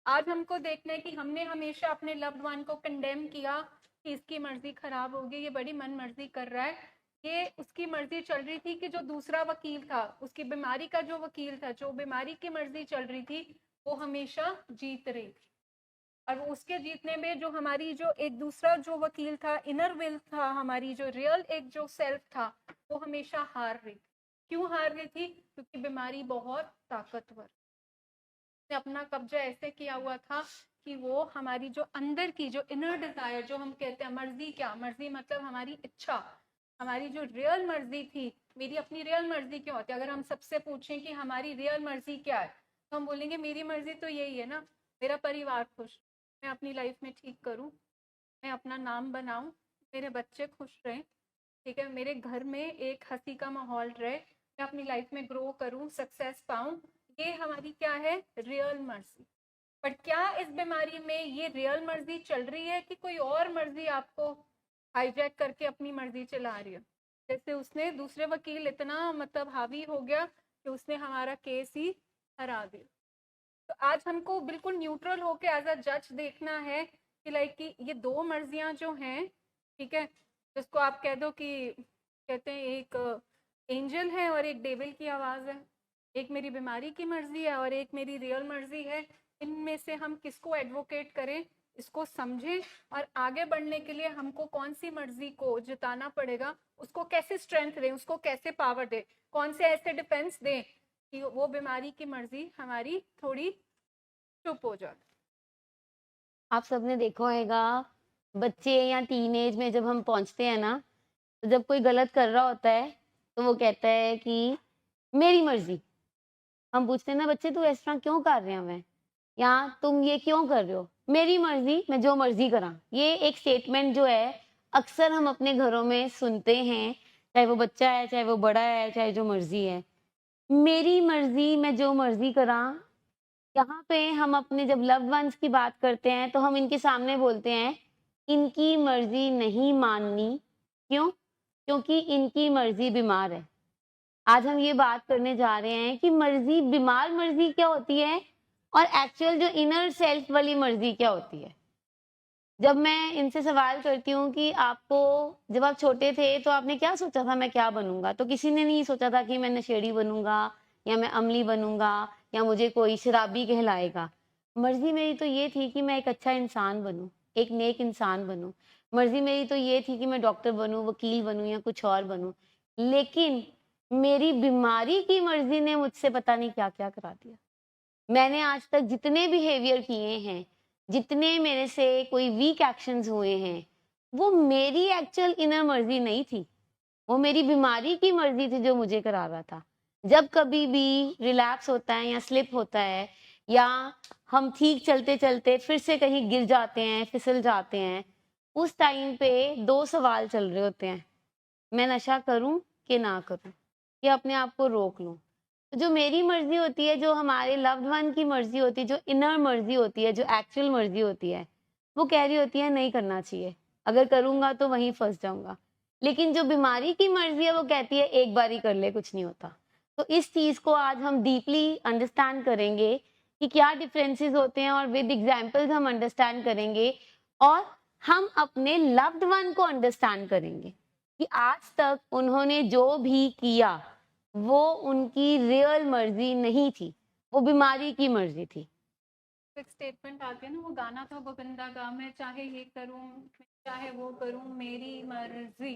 आज हमको देखना है कि हमने हमेशा अपने लव्ड वन को कंडेम किया कि इसकी मर्जी खराब होगी, ये बड़ी मन मर्जी कर रहा है। ये उसकी मर्जी चल रही थी कि जो दूसरा वकील था, उसकी बीमारी का जो वकील था, जो बीमारी की मर्जी चल रही थी, वो हमेशा जीत रही थी। और उसके जीतने में जो हमारी जो एक दूसरा जो वकील था, इनर विल था, हमारी जो रियल एक जो सेल्फ था, वो हमेशा हार रही थी। क्यों हार रही थी? क्योंकि बीमारी बहुत ताकतवर ने अपना कब्जा ऐसे किया हुआ था कि वो हमारी जो अंदर की जो इनर डिजायर, जो हम कहते हैं मर्जी, क्या मर्जी मतलब हमारी इच्छा, हमारी जो रियल मर्जी थी। मेरी अपनी रियल मर्जी क्या होती है? अगर हम सबसे पूछें कि हमारी रियल मर्जी क्या है, तो हम बोलेंगे मेरी मर्जी तो यही है ना, मेरा परिवार खुश, मैं अपनी लाइफ में ठीक करूं, मैं अपना नाम बनाऊं, मेरे बच्चे खुश रहें, ठीक है, मेरे घर में एक हंसी का माहौल रहे, मैं अपनी लाइफ में ग्रो करूं, सक्सेस पाऊं। ये हमारी क्या है? रियल मर्जी। बट क्या इस बीमारी में ये रियल मर्जी चल रही है कि कोई और मर्जी आपको हाईजैक करके अपनी मर्जी चला रही है? जैसे उसने दूसरे वकील इतना मतलब हावी हो गया कि उसने हमारा केस ही हरा दिया। तो आज हमको बिल्कुल न्यूट्रल होके एज अ जज देखना है कि लाइक कि ये दो मर्जियां जो हैं, ठीक है, जिसको आप कह दो कि कहते हैं एक एंजल है और एक डेविल की आवाज है, एक मेरी बीमारी की मर्जी है और एक मेरी रियल मर्जी है। इनमें से हम किसको एडवोकेट करें, इसको समझें, और आगे बढ़ने के लिए हमको कौन सी मर्जी को जिताना पड़ेगा, उसको कैसे स्ट्रेंथ दें, उसको कैसे पावर दें, कौन से ऐसे डिफेंस दें कि वो बीमारी की मर्जी हमारी थोड़ी चुप हो जाए। आप सबने देखा होगा, बच्चे या टीनेज में जब हम पहुंचते हैं ना, तो जब कोई गलत कर रहा होता है तो वो कहता है कि मेरी मर्जी। हम पूछते हैं ना, बच्चे तू इस तरह क्यों कर रहे हैं, या तुम ये क्यों कर रहे हो, मेरी मर्जी, मैं जो मर्जी करा। ये एक स्टेटमेंट जो है अक्सर हम अपने घरों में सुनते हैं, चाहे वो बच्चा है, चाहे वो बड़ा है, चाहे जो मर्जी है। मेरी मर्जी, मैं जो मर्जी करा। यहाँ पे हम अपने जब लव्ड वंस की बात करते हैं तो हम इनके सामने बोलते हैं, इनकी मर्जी नहीं माननी। क्यों? क्योंकि इनकी मर्जी बीमार है। आज हम ये बात करने जा रहे हैं कि मर्जी, बीमार मर्जी क्या होती है और एक्चुअल जो इनर सेल्फ वाली मर्जी क्या होती है। जब मैं इनसे सवाल करती हूँ कि आपको, जब आप छोटे थे तो आपने क्या सोचा था मैं क्या बनूंगा, तो किसी ने नहीं सोचा था कि मैं नशेड़ी बनूंगा या मैं अमली बनूंगा या मुझे कोई शराबी कहलाएगा। मर्जी मेरी तो ये थी कि मैं एक अच्छा इंसान बनूं, एक नेक इंसान बनूं। मर्जी मेरी तो ये थी कि मैं डॉक्टर बनूं, वकील बनूं या कुछ और बनूं। लेकिन मेरी बीमारी की मर्जी ने मुझसे पता नहीं क्या क्या करा दिया। मैंने आज तक जितने बिहेवियर किए हैं, जितने मेरे से कोई वीक एक्शंस हुए हैं, वो मेरी एक्चुअल इनर मर्जी नहीं थी, वो मेरी बीमारी की मर्जी थी जो मुझे करा रहा था। जब कभी भी रिलैप्स होता है या स्लिप होता है, या हम ठीक चलते चलते फिर से कहीं गिर जाते हैं, फिसल जाते हैं, उस टाइम पे दो सवाल चल रहे होते हैं, मैं नशा करूं कि ना करूं, या अपने आप को रोक लूं। जो मेरी मर्जी होती है, जो हमारे लव्ड वन की मर्जी होती है, जो इनर मर्जी होती है, जो एक्चुअल मर्जी होती है, वो कह रही होती है नहीं करना चाहिए, अगर करूंगा तो वहीं फंस जाऊंगा। लेकिन जो बीमारी की मर्जी है वो कहती है एक बार ही कर ले, कुछ नहीं होता। तो इस चीज को आज हम डीपली अंडरस्टैंड करेंगे कि क्या डिफरेंसेस होते हैं, और विद एग्जांपल्स हम अंडरस्टैंड करेंगे, और हम अपने लव्ड वन को अंडरस्टैंड करेंगे कि आज तक उन्होंने जो भी किया वो उनकी रियल मर्जी नहीं थी, वो बीमारी की मर्जी थी। एक स्टेटमेंट आ गया ना, वो गाना था गोविंदा का, मैं चाहे ये करूं, मैं चाहे वो करूं, मेरी मर्जी।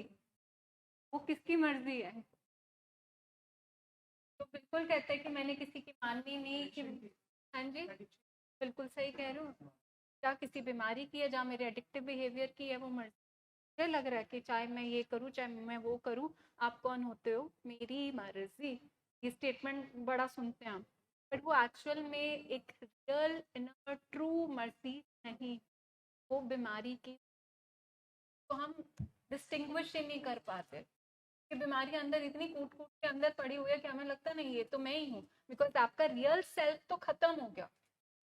वो किसकी मर्जी है? तो बिल्कुल कहते हैं कि मैंने किसी की माननी नहीं कि, हाँ जी, बिल्कुल सही कह रहे हो। क्या किसी बीमारी की है, जहाँ मेरे एडिक्टिव बिहेवियर की है वो मर्जी? मुझे लग रहा है कि चाहे मैं ये करूं, चाहे मैं वो करूं, आप कौन होते हो, मेरी मर्जी। ये स्टेटमेंट बड़ा सुनते हैं हम, बट वो एक्चुअल में एक रियल इनर ट्रू मर्जी नहीं, वो बीमारी की। तो हम डिस्टिंग्विश ही नहीं कर पाते कि बीमारी अंदर इतनी कूट कूट के अंदर पड़ी हुई है कि हमें लगता नहीं ये तो मैं ही हूँ, बिकॉज आपका रियल सेल्फ तो खत्म हो गया।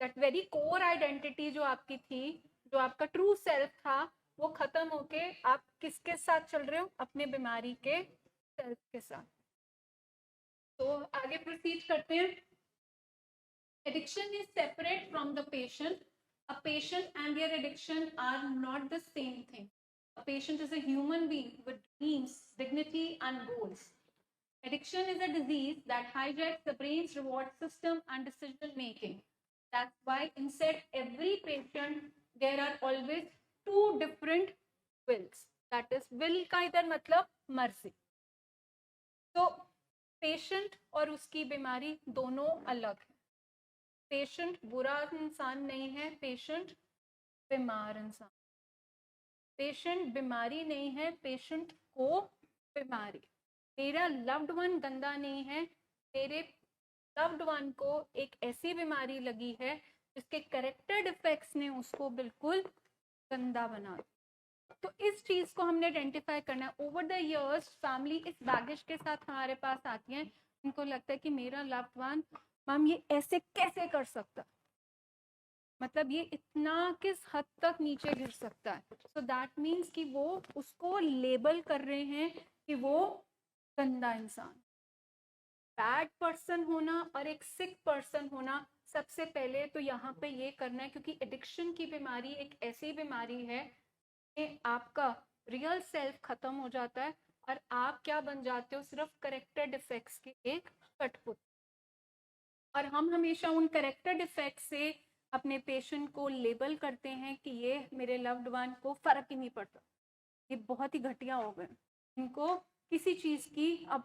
दैट वेरी कोर आइडेंटिटी जो आपकी थी, जो आपका ट्रू सेल्फ था, वो खत्म होके आप किसके साथ चल रहे हो? अपने बीमारी के सेल्फ के साथ। तो आगे प्रोसीड करते हैं। Addiction is separate from the patient. A patient and their addiction are not the same thing. A patient is a human being with dreams, dignity, and goals. Addiction is a disease that hijacks the brain's reward system and decision making. That's why inside every patient there are always two different wills. That is, will का इधर मतलब मर्जी. तो patient और उसकी बीमारी दोनों अलग है. पेशेंट बुरा इंसान नहीं है, पेशेंट बीमार इंसान. पेशेंट बीमारी नहीं है, पेशेंट को बीमारी. मेरा लव्ड वन गंदा नहीं है, मेरे लव्ड वन को एक ऐसी बीमारी लगी है जिसके कैरेक्टर डिफेक्ट्स ने उसको बिल्कुल गंदा बना दिया. तो इस चीज को हमने आइडेंटिफाई करना है. ओवर द इयर्स फैमिली इस बैगेज के साथ हमारे पास आती है. उनको लगता है कि मेरा लव्ड वन, मैम ये ऐसे कैसे कर सकता, मतलब ये इतना किस हद तक नीचे गिर सकता है. सो दैट मीन्स कि वो उसको लेबल कर रहे हैं कि वो गंदा इंसान. बैड पर्सन होना और एक सिक पर्सन होना, सबसे पहले तो यहाँ पे ये करना है, क्योंकि एडिक्शन की बीमारी एक ऐसी बीमारी है कि आपका रियल सेल्फ खत्म हो जाता है और आप क्या बन जाते हो, सिर्फ करेक्टर डिफेक्ट्स के एक कठपुतली. और हम हमेशा उन करेक्टर डिफेक्ट से अपने पेशेंट को लेबल करते हैं कि ये मेरे लव्ड वन को फर्क ही नहीं पड़ता, ये बहुत ही घटिया हो गए, इनको किसी चीज की अब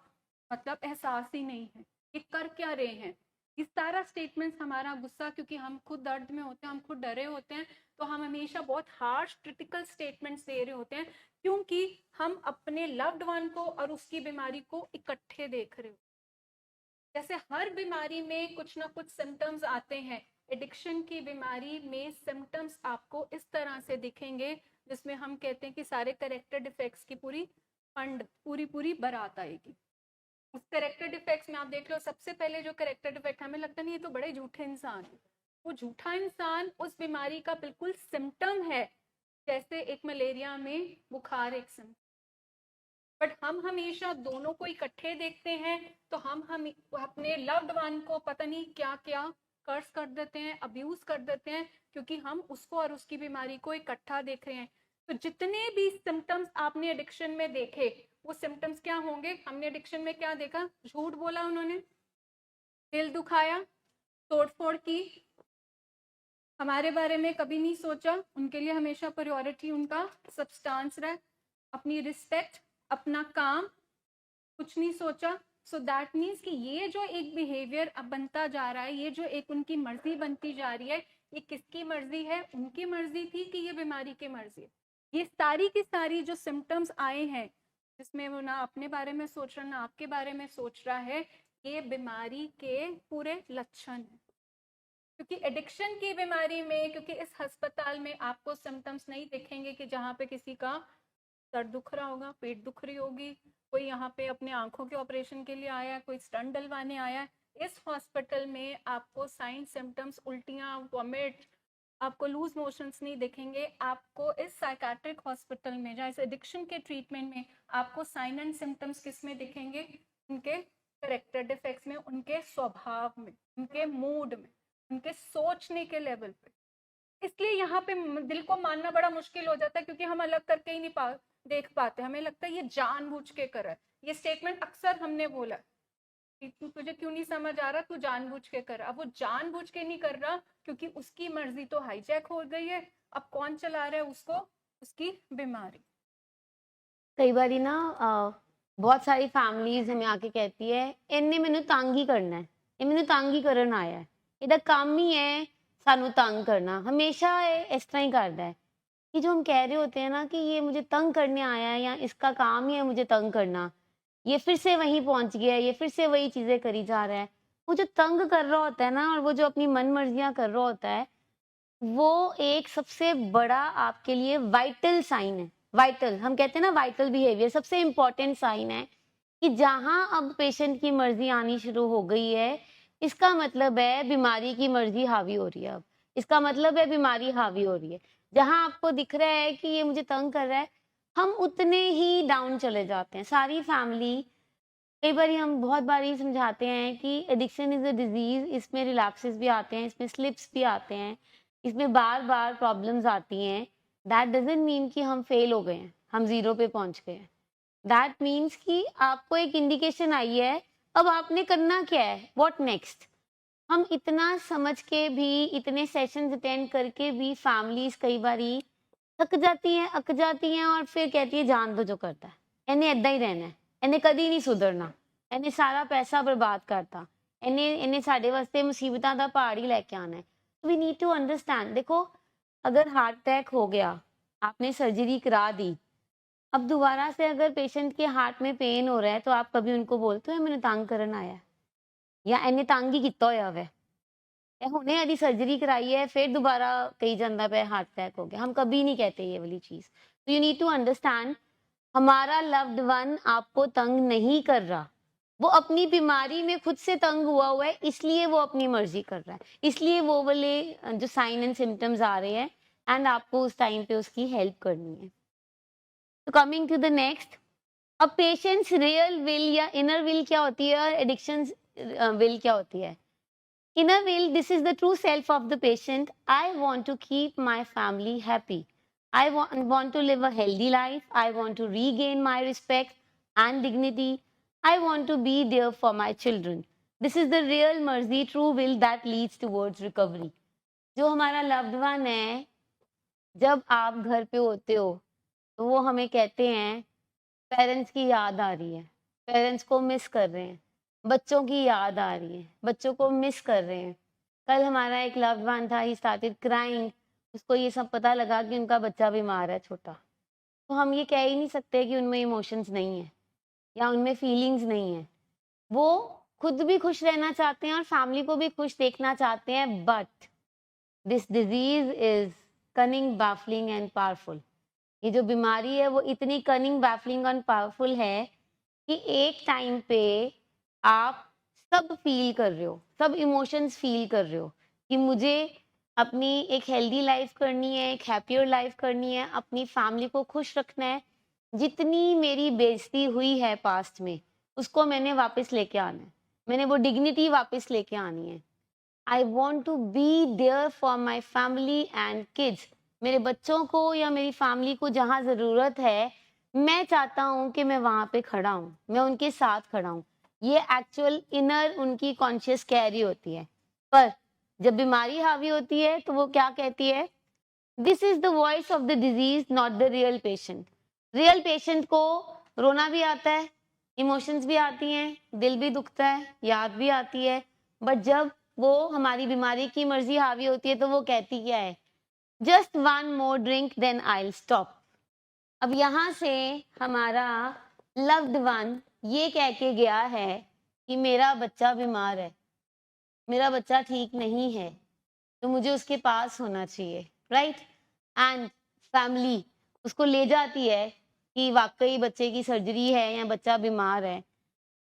मतलब एहसास ही नहीं है, ये कर क्या रहे हैं. इस सारा स्टेटमेंट्स हमारा गुस्सा, क्योंकि हम खुद दर्द में होते हैं, हम खुद डरे होते हैं, तो हम हमेशा बहुत हार्श क्रिटिकल स्टेटमेंट्स दे रहे होते हैं, क्योंकि हम अपने लव्ड वन को और उसकी बीमारी को इकट्ठे देख रहे हो. जैसे हर बीमारी में कुछ ना कुछ सिम्टम्स आते हैं, एडिक्शन की बीमारी में सिम्टम्स आपको इस तरह से दिखेंगे जिसमें हम कहते हैं कि सारे करेक्टर डिफेक्ट्स की पूरी बारात आएगी. उस करेक्टर डिफेक्ट्स में आप देख लो, सबसे पहले जो करेक्टर डिफेक्ट हमें लगता नहीं ये तो बड़े झूठे इंसान है, वो झूठा इंसान उस बीमारी का बिल्कुल सिम्टम है, जैसे एक मलेरिया में बुखार एक सिम्टम. बट हम हमेशा दोनों को इकट्ठे देखते हैं, तो हम अपने लव्ड वन को पता नहीं क्या क्या कर्स कर देते हैं, अब्यूज कर देते हैं, क्योंकि हम उसको और उसकी बीमारी को इकट्ठा देख रहे हैं. तो जितने भी सिम्टम्स आपने एडिक्शन में देखे, वो सिम्टम्स क्या होंगे. हमने एडिक्शन में क्या देखा, झूठ बोला उन्होंने, दिल दुखाया, तोड़फोड़ की, हमारे बारे में कभी नहीं सोचा, उनके लिए हमेशा प्रायोरिटी उनका सब्सटेंस रहा, अपनी रिस्पेक्ट, अपना काम, कुछ नहीं सोचा. सो दैट मीन्स कि ये जो एक बिहेवियर अब बनता जा रहा है, ये जो एक उनकी मर्जी बनती जा रही है, ये किसकी मर्जी है, उनकी मर्जी थी कि ये बीमारी की मर्जी है. ये सारी की सारी जो सिम्टम्स आए हैं, जिसमें वो ना अपने बारे में सोच रहा, ना आपके बारे में सोच रहा है, ये बीमारी के पूरे लक्षण है. क्योंकि एडिक्शन की बीमारी में, क्योंकि इस अस्पताल में आपको सिम्टम्स नहीं दिखेंगे कि जहाँ पे किसी का सर दुख रहा होगा, पेट दुख रही होगी, कोई यहाँ पे अपने आंखों के ऑपरेशन के लिए आया है, कोई स्टंट डलवाने आया है. इस हॉस्पिटल में आपको साइन सिम्टम्स, उल्टियाँ, वॉमिट, आपको लूज मोशंस नहीं दिखेंगे. आपको इस साइकाट्रिक हॉस्पिटल में, जहाँ इस एडिक्शन के ट्रीटमेंट में, आपको साइन एंड सिम्टम्स किस में दिखेंगे, उनके कैरेक्टर डिफेक्ट्स में, उनके स्वभाव में, उनके मूड में, उनके सोचने के लेवल पे. इसलिए यहाँ पे दिल को मानना बड़ा मुश्किल हो जाता है, क्योंकि हम अलग करके ही नहीं देख पाते. हमें लगता है ये जानबूझ के कर रहा है. ये स्टेटमेंट अक्सर हमने बोला, तुझे क्यों नहीं समझ आ रहा, तू जानबूझ के कर रहा. अब वो जानबूझ के नहीं कर रहा, क्योंकि उसकी मर्जी तो हाईजैक हो गई है. अब कौन चला रहा है उसको, उसकी बीमारी. कई बारी ना बहुत सारी फैमिलीज हमें आके कहती है, इन्ने मैनू तंग ही करना है, ये मैनू तंग ही करन आया है, ਇਹਦਾ काम ही है सानू तंग करना. हमेशा इस तरह ही करता है कि जो हम कह रहे होते हैं ना कि ये मुझे तंग करने आया है या इसका काम ही है मुझे तंग करना, ये फिर से वहीं पहुंच गया है, ये फिर से वही चीजें करी जा रहा है. वो जो तंग कर रहा होता है ना, और वो जो अपनी मन मर्जियां कर रहा होता है, वो एक सबसे बड़ा आपके लिए वाइटल साइन है. वाइटल, हम कहते हैं ना वाइटल बिहेवियर, सबसे इंपॉर्टेंट साइन है कि जहां अब पेशेंट की मर्जी आनी शुरू हो गई है, इसका मतलब है बीमारी की मर्जी हावी हो रही है. अब इसका मतलब है बीमारी हावी हो रही है. जहां आपको दिख रहा है कि ये मुझे तंग कर रहा है, हम उतने ही डाउन चले जाते हैं. सारी फैमिली कई बारी हम बहुत बारी समझाते हैं कि एडिक्शन इज़ अ डिज़ीज़, इसमें रिलैप्सेस भी आते हैं, इसमें स्लिप्स भी आते हैं, इसमें बार-बार प्रॉब्लम्स आती हैं। दैट डज़न्ट मीन कि हम फेल हो गए हैं, हम ज़ीरो पे पहुँच गए हैं। दैट मीन्स कि आपको एक इंडिकेशन आई है, अब आपने करना क्या है? What next? हम इतना समझ के भी, इतने सेशंस अटेंड करके भी फैमिलीज़ कई बारी थक जाती हैं, अक जाती हैं और फिर कहती है जान दो जो करता है। इन्हें ਏਦਾਂ ਹੀ रहना है, इन्हें कदी नहीं सुधरना, इन्हें सारा पैसा बर्बाद करता, इन्हें साडे वास्ते मुसीबतां दा पहाड़ ही लेके आना है। वी नीड टू अंडरस्टैंड, देखो अगर हार्ट अटैक हो गया, आपने सर्जरी करा दी, अब दोबारा से अगर पेशेंट के हार्ट में पेन हो रहा है तो आप कभी उनको बोलते हो मैंने तंग करन आया है या इन्हें तंग ही किया होया वा है। ਇਹ ਹੁਣੇ ਇਹਦੀ सर्जरी कराई है फिर दोबारा कही ਜਾਂਦਾ ਪਿਆ हार्ट अटैक हो गया, हम कभी नहीं कहते ये वाली चीज। तो यू नीड टू अंडरस्टैंड, हमारा लव्ड वन आपको तंग नहीं कर रहा, वो अपनी बीमारी में खुद से तंग हुआ है, इसलिए वो अपनी मर्जी कर रहा है, इसलिए वो वाले जो साइन एंड सिम्टम्स आ रहे हैं एंड आपको उस टाइम पे उसकी हेल्प करनी है। तो कमिंग टू द नेक्स्ट, अब पेशेंट्स रियल विल या इनर विल क्या होती है और एडिक्शन विल क्या होती है? Inner will, this is the true self of the patient. I want to keep my family happy. I want to live a healthy life. I want to regain my respect and dignity. I want to be there for my children. This is the real mercy, true will that leads towards recovery. जो हमारा loved one है, जब आप घर पे होते हो तो वो हमें कहते हैं पेरेंट्स की याद आ रही है, पेरेंट्स को मिस कर रहे हैं, बच्चों की याद आ रही है, बच्चों को मिस कर रहे हैं। कल हमारा एक लव्ड वन था, ही स्टार्टेड क्राइंग, उसको ये सब पता लगा कि उनका बच्चा बीमार है छोटा। तो हम ये कह ही नहीं सकते कि उनमें इमोशंस नहीं है या उनमें फीलिंग्स नहीं है। वो खुद भी खुश रहना चाहते हैं और फैमिली को भी खुश देखना चाहते हैं, but this disease is cunning, baffling and powerful. ये जो बीमारी है वो इतनी कनिंग, बैफलिंग एंड पावरफुल है कि एक टाइम पे आप सब फील कर रहे हो, सब इमोशंस फील कर रहे हो कि मुझे अपनी एक हेल्दी लाइफ करनी है, एक हैप्पियर लाइफ करनी है, अपनी फैमिली को खुश रखना है। जितनी मेरी बेइज्जती हुई है पास्ट में, उसको मैंने वापस लेके आना है, मैंने वो डिग्निटी वापस लेके आनी है। I want to be there for my family and kids. मेरे बच्चों को या मेरी फैमिली को जहाँ ज़रूरत है, मैं चाहता हूँ कि मैं वहाँ पे खड़ा हूँ, मैं उनके साथ खड़ा हूँ। ये एक्चुअल इनर उनकी कॉन्शियस कैरी होती है। पर जब बीमारी हावी होती है तो वो क्या कहती है? This is the voice of the disease, not the real patient. Real patient को रोना भी आता है, इमोशंस भी आती हैं, दिल भी दुखता है, याद भी आती है, बट जब वो हमारी बीमारी की मर्जी हावी होती है तो वो कहती क्या है? Just one more drink then I will stop. अब यहाँ से हमारा लव्ड वन ये कह के गया है कि मेरा बच्चा बीमार है, मेरा बच्चा ठीक नहीं है, तो मुझे उसके पास होना चाहिए, राइट? एंड फैमिली उसको ले जाती है कि वाकई बच्चे की सर्जरी है या बच्चा बीमार है।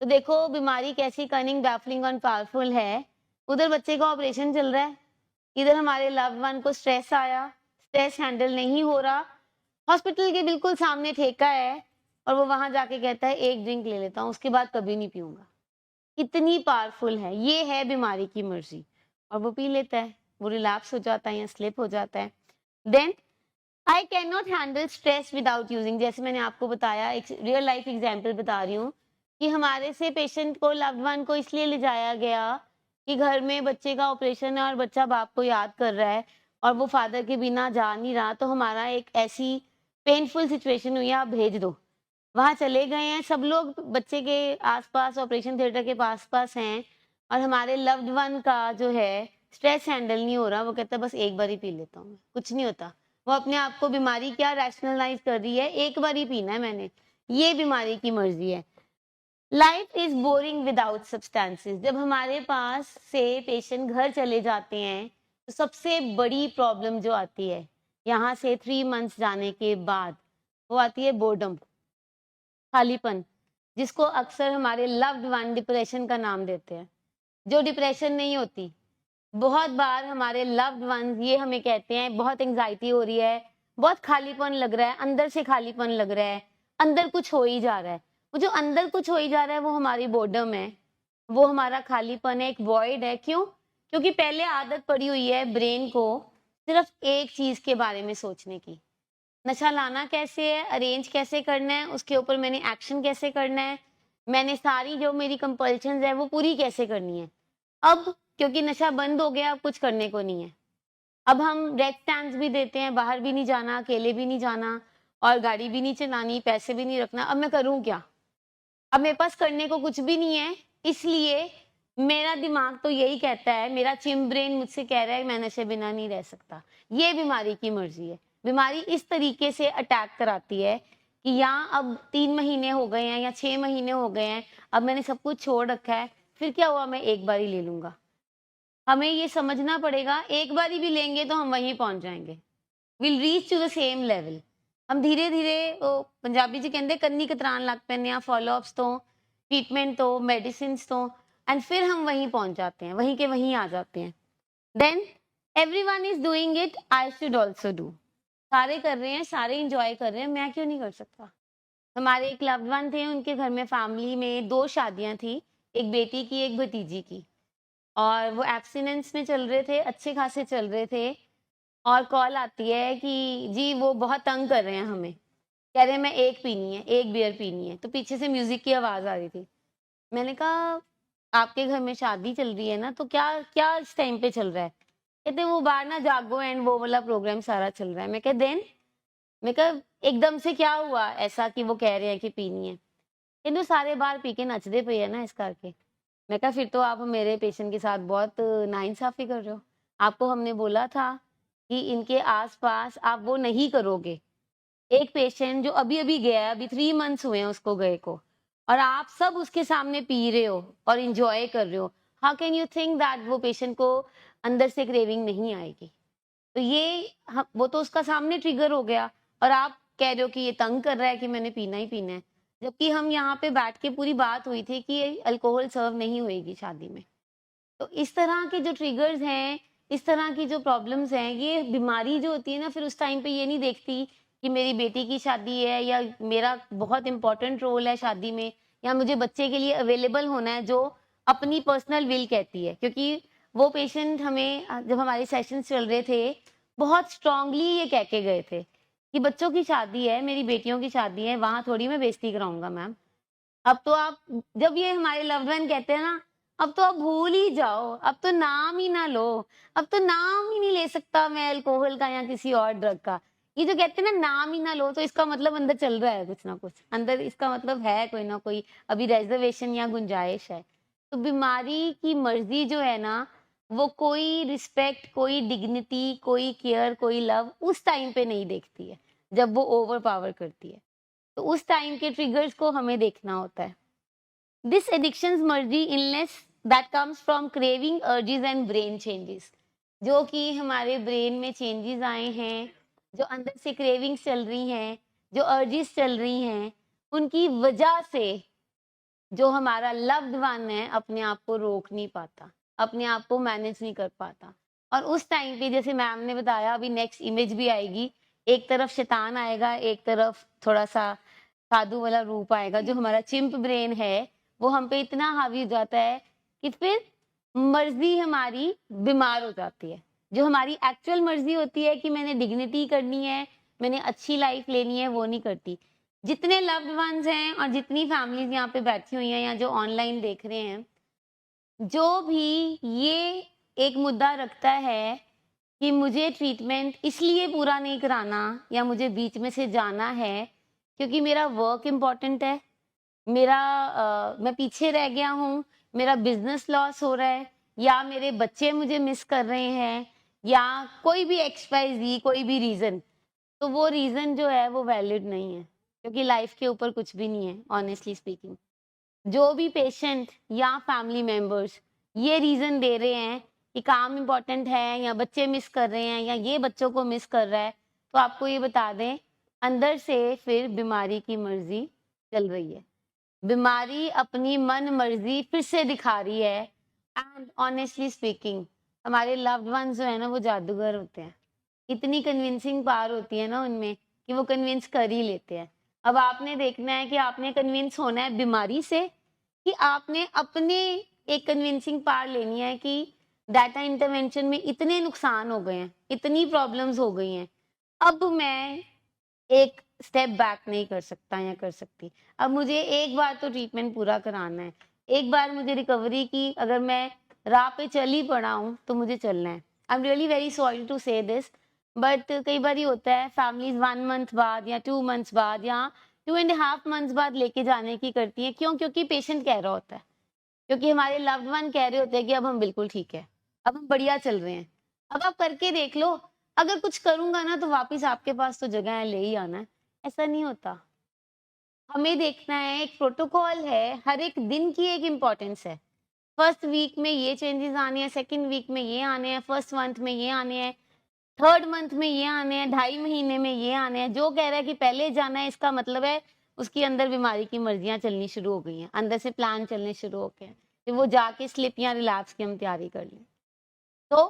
तो देखो बीमारी कैसी कनिंग, बैफलिंग और पावरफुल है। उधर बच्चे का ऑपरेशन चल रहा है, इधर हमारे लव्ड वन को स्ट्रेस आया, स्ट्रेस हैंडल नहीं हो रहा, हॉस्पिटल के बिल्कुल सामने ठेका है और वो वहां जाके कहता है एक ड्रिंक ले लेता हूँ, उसके बाद कभी नहीं पीऊंगा। कितनी पावरफुल है, ये है बीमारी की मर्जी। और वो पी लेता है, वो रिलैप्स हो जाता है या स्लिप हो जाता है। Then I can not handle stress without using, जैसे मैंने आपको बताया, एक रियल लाइफ एग्जाम्पल बता रही हूँ कि हमारे से पेशेंट को, लव्ड वन को इसलिए ले जाया गया कि घर में बच्चे का ऑपरेशन है और बच्चा बाप को याद कर रहा है और वो फादर के बिना जा नहीं रहा। तो हमारा एक ऐसी पेनफुल सिचुएशन हुई, आप भेज दो। वहां चले गए हैं, सब लोग बच्चे के आसपास, ऑपरेशन थिएटर के पास हैं और हमारे लव्ड वन का जो है स्ट्रेस हैंडल नहीं हो रहा। वो कहता है बस एक बार ही पी लेता हूँ, कुछ नहीं होता। वो अपने आप को बीमारी क्या रैशनलाइज कर रही है, एक बार ही पीना है मैंने, ये बीमारी की मर्जी है। Life is boring without substances. जब हमारे पास से पेशेंट घर चले जाते हैं तो सबसे बड़ी प्रॉब्लम जो आती है यहाँ से 3 मंथ्स जाने के बाद, वो आती है बोर्डम, खालीपन, जिसको अक्सर हमारे लव्ड वन डिप्रेशन का नाम देते हैं, जो डिप्रेशन नहीं होती। बहुत बार हमारे लव्ड वंस ये हमें कहते हैं बहुत एंजाइटी हो रही है, बहुत खालीपन लग रहा है, अंदर से खालीपन लग रहा है, अंदर कुछ हो ही जा रहा है। वो जो अंदर कुछ हो ही जा रहा है वो हमारी बोर्डम है, वो हमारा खालीपन है, एक वॉइड है। क्यों? क्योंकि पहले आदत पड़ी हुई है ब्रेन को सिर्फ एक चीज के बारे में सोचने की। नशा लाना कैसे है, अरेंज कैसे करना है, उसके ऊपर मैंने एक्शन कैसे करना है, मैंने सारी जो मेरी कंपल्शंस है वो पूरी कैसे करनी है। अब क्योंकि नशा बंद हो गया, अब कुछ करने को नहीं है। अब हम रेड स्टैम्प्स भी देते हैं, बाहर भी नहीं जाना, अकेले भी नहीं जाना और गाड़ी भी नहीं चलानी, पैसे भी नहीं रखना। अब मैं करूं क्या? अब मेरे पास करने को कुछ भी नहीं है, इसलिए मेरा दिमाग तो यही कहता है, मेरा चिम ब्रेन मुझसे कह रहा है मैं नशे बिना नहीं रह सकता। ये बीमारी की मर्जी है। बीमारी इस तरीके से अटैक कराती है कि यहाँ अब 3 महीने हो गए हैं या 6 महीने हो गए हैं, अब मैंने सब कुछ छोड़ रखा है, फिर क्या हुआ, मैं एक बार ही ले लूंगा। हमें ये समझना पड़ेगा, एक बारी भी लेंगे तो हम वहीं पहुंच जाएंगे, will reach to the same level. हम धीरे धीरे, पंजाबी जी कहते कन्नी कतरान लग पैने, फॉलोअप्स तो, ट्रीटमेंट तो, मेडिसिन तो, एंड फिर हम वहीं पहुंच जाते हैं, वहीं के वहीं आ जाते हैं। Then everyone is doing it, I should also do. सारे कर रहे हैं, सारे इंजॉय कर रहे हैं, मैं क्यों नहीं कर सकता? हमारे एक लव्ड वन थे, उनके घर में फैमिली में 2 शादियां थी, एक बेटी की एक भतीजी की, और वो एब्सटिनेंस में चल रहे थे, अच्छे खासे चल रहे थे। और कॉल आती है कि जी वो बहुत तंग कर रहे हैं हमें, कह रहे हैं मैं एक पीनी है, एक बियर पीनी है। तो पीछे से म्यूजिक की आवाज आ रही थी। मैंने कहा आपके घर में शादी चल रही है ना, तो क्या क्या इस टाइम पे चल रहा है? कहते वो बाहर ना जागो एंड वो वाला प्रोग्राम सारा चल रहा है। मैं कहा देन, मैं कहा एकदम से क्या हुआ ऐसा कि वो कह रहे हैं कि पीनी है? कहते सारे बाहर पी के नचदे पे है ना इस करके। मैं कहा फिर तो आप मेरे पेशेंट के साथ बहुत नाइंसाफी कर रहे हो। आपको हमने बोला था कि इनके आस-पास आप वो नहीं करोगे। एक पेशेंट जो अभी-अभी गया है, अभी 3 मंथ्स हुए हैं उसको गए को, और आप सब उसके सामने पी रहे हो और एन्जॉय कर रहे हो। How can you think that वो पेशेंट को अंदर से क्रेविंग नहीं आएगी? तो ये वो तो उसका सामने ट्रिगर हो गया, और आप कह रहे हो कि ये तंग कर रहा है कि मैंने पीना ही पीना है। जबकि हम यहाँ पे बैठ के पूरी बात हुई थी कि अल्कोहल सर्व नहीं होएगी शादी में। तो इस तरह के जो ट्रिगर्स हैं, इस तरह की जो प्रॉब्लम्स हैं, ये बीमारी जो होती है ना, फिर उस टाइम पे ये नहीं देखती कि मेरी बेटी की शादी है या मेरा बहुत इंपॉर्टेंट रोल है शादी में, या मुझे बच्चे के लिए अवेलेबल होना है, जो अपनी पर्सनल विल कहती है। क्योंकि वो पेशेंट हमें जब हमारे सेशंस चल रहे थे, बहुत स्ट्रांगली ये कह के गए थे कि बच्चों की शादी है, मेरी बेटियों की शादी है, वहाँ थोड़ी मैं बेइज्जती कराऊँगा मैम। अब तो आप, जब ये हमारे लव्ड वन कहते हैं ना, अब तो आप भूल ही जाओ, अब तो नाम ही ना लो, अब तो नाम ही नहीं ले सकता मैं अल्कोहल का या किसी और ड्रग का। ये जो कहते हैं ना नाम ही ना लो, तो इसका मतलब अंदर चल रहा है कुछ ना कुछ, अंदर इसका मतलब है कोई ना कोई अभी रिजर्वेशन या गुंजाइश है। तो बीमारी की मर्जी जो है ना, वो कोई रिस्पेक्ट, कोई डिग्निटी, कोई केयर, कोई लव उस टाइम पे नहीं देखती है, जब वो ओवर पावर करती है। तो उस टाइम के ट्रिगर्स को हमें देखना होता है। दिस एडिक्शंस मर्जी illness that comes from craving, urges and brain changes, जो कि हमारे ब्रेन में चेंजेस आए हैं, जो अंदर से क्रेविंग्स चल रही हैं, जो अर्जेस चल रही हैं, उनकी वजह से जो हमारा लव्ड वन है अपने आप को रोक नहीं पाता, अपने आप को मैनेज नहीं कर पाता। और उस टाइम पे जैसे मैम ने बताया, अभी नेक्स्ट इमेज भी आएगी, एक तरफ शैतान आएगा, एक तरफ थोड़ा सा साधु वाला रूप आएगा। जो हमारा चिंप ब्रेन है वो हम पे इतना हावी हो जाता है कि फिर मर्जी हमारी बीमार हो जाती है। जो हमारी एक्चुअल मर्जी होती है कि मैंने डिग्निटी करनी है, मैंने अच्छी लाइफ लेनी है, वो नहीं करती। जितने लव्ड वंस हैं और जितनी फैमिलीज यहाँ पे बैठी हुई हैं या जो ऑनलाइन देख रहे हैं, जो भी ये एक मुद्दा रखता है कि मुझे ट्रीटमेंट इसलिए पूरा नहीं कराना या मुझे बीच में से जाना है क्योंकि मेरा वर्क इम्पोर्टेंट है, मेरा मैं पीछे रह गया हूँ, मेरा बिजनेस लॉस हो रहा है, या मेरे बच्चे मुझे मिस कर रहे हैं, या कोई भी XYZ कोई भी रीजन, तो वो रीजन जो है वो वैलिड नहीं है, क्योंकि लाइफ के ऊपर कुछ भी नहीं है ऑनेस्टली स्पीकिंग। जो भी पेशेंट या फैमिली मेंबर्स ये रीजन दे रहे हैं कि काम इम्पोर्टेंट है या बच्चे मिस कर रहे हैं या ये बच्चों को मिस कर रहा है, तो आपको ये बता दें, अंदर से फिर बीमारी की मर्जी चल रही है। बीमारी अपनी मन मर्जी फिर से दिखा रही है। एंड ऑनेस्टली स्पीकिंग, हमारे लव्ड वंस जो है ना वो जादूगर होते हैं। इतनी कन्विंसिंग पावर होती है ना उनमें कि वो कन्विंस कर ही लेते हैं। अब आपने देखना है कि आपने कन्विंस होना है बीमारी से, कि आपने अपने एक कन्विंसिंग पावर लेनी है कि डाटा इंटरवेंशन में इतने नुकसान हो गए हैं, इतनी प्रॉब्लम्स हो गई हैं, अब मैं एक स्टेप बैक नहीं कर सकता या कर सकती। अब मुझे एक बार तो ट्रीटमेंट पूरा कराना है, एक बार मुझे रिकवरी की अगर मैं राह पे चल ही पड़ा हूँ तो मुझे चलना है। I am really very sorry to say this, but कई बार ही होता है फैमिलीज 1 मंथ बाद या 2 मंथ्स बाद या 2.5 मंथ्स बाद लेके जाने की करती है। क्यों? क्योंकि पेशेंट कह रहा होता है, क्योंकि हमारे लव्ड वन कह रहे होते हैं कि अब हम बिल्कुल ठीक है, अब हम बढ़िया चल रहे हैं, अब आप करके देख लो, अगर कुछ करूंगा ना तो वापस आपके पास तो जगह है, ले ही आना है। ऐसा नहीं होता। हमें देखना है, एक प्रोटोकॉल है, हर एक दिन की एक इम्पोर्टेंस है। फर्स्ट वीक में ये चेंजेस आने हैं, सेकंड वीक में ये आने हैं, फर्स्ट मंथ में ये आने हैं, थर्ड मंथ में ये आने हैं, 2.5 महीने में ये आने हैं। जो कह रहा है कि पहले जाना है, इसका मतलब है उसकी अंदर बीमारी की मर्जियां चलनी शुरू हो गई हैं, अंदर से प्लान चलने शुरू हो गए हैं कि वो जाके स्लिप या रिलैप्स की हम तैयारी कर लें। तो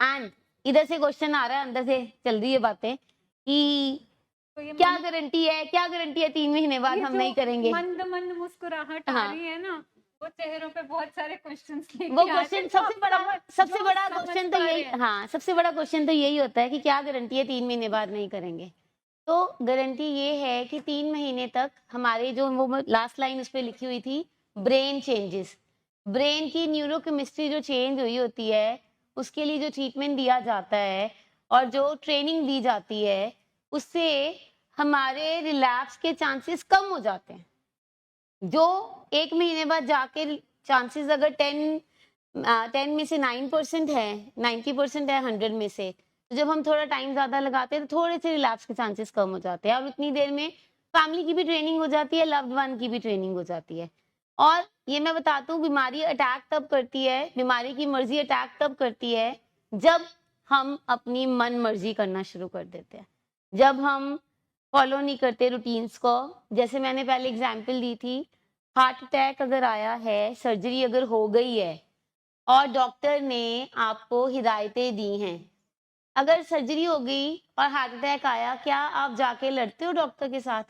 एंड इधर से क्वेश्चन आ रहा है, अंदर से चल रही है बातें कि तो ये क्या गारंटी है, क्या गारंटी है 3 महीने बाद ये हम जो नहीं करेंगे। मंद मंद मुस्कुराहट आ हाँ, रही है ना, वो चेहरों पे बहुत सारे क्वेश्चंस वो लेके आ रहे क्वेश्चन हैं, जो आप सबसे जो बड़ा समझ क्वेश्चन तो पा रहे यही, हैं। हाँ, सबसे बड़ा क्वेश्चन तो यही होता है कि क्या गारंटी है 3 महीने बाद नहीं करेंगे। तो गारंटी ये है कि 3 महीने तक हमारे जो वो लास्ट लाइन उस पर लिखी हुई थी, ब्रेन चेंजेस, ब्रेन की न्यूरोकेमिस्ट्री जो चेंज हुई होती है, उसके लिए जो ट्रीटमेंट दिया जाता है और जो ट्रेनिंग दी जाती है, उससे हमारे रिलैप्स के चांसेस कम हो जाते हैं। जो 1 महीने बाद जाके चांसेस अगर 10 में से 9% है, 90% है 100 में से, तो जब हम थोड़ा टाइम ज्यादा लगाते हैं तो थोड़े से रिलैप्स के चांसेस कम हो जाते हैं और उतनी देर में फैमिली की भी ट्रेनिंग हो जाती है, लव्ड वन की भी ट्रेनिंग हो जाती है। और ये मैं बताता हूँ, बीमारी अटैक तब करती है, बीमारी की मर्जी अटैक तब करती है जब हम अपनी मन मर्जी करना शुरू कर देते हैं, जब हम फॉलो नहीं करते रूटीन्स को। जैसे मैंने पहले एग्जांपल दी थी, हार्ट अटैक अगर आया है, सर्जरी अगर हो गई है और डॉक्टर ने आपको हिदायतें दी हैं, अगर सर्जरी हो गई और हार्ट अटैक आया, क्या आप जाके लड़ते हो डॉक्टर के साथ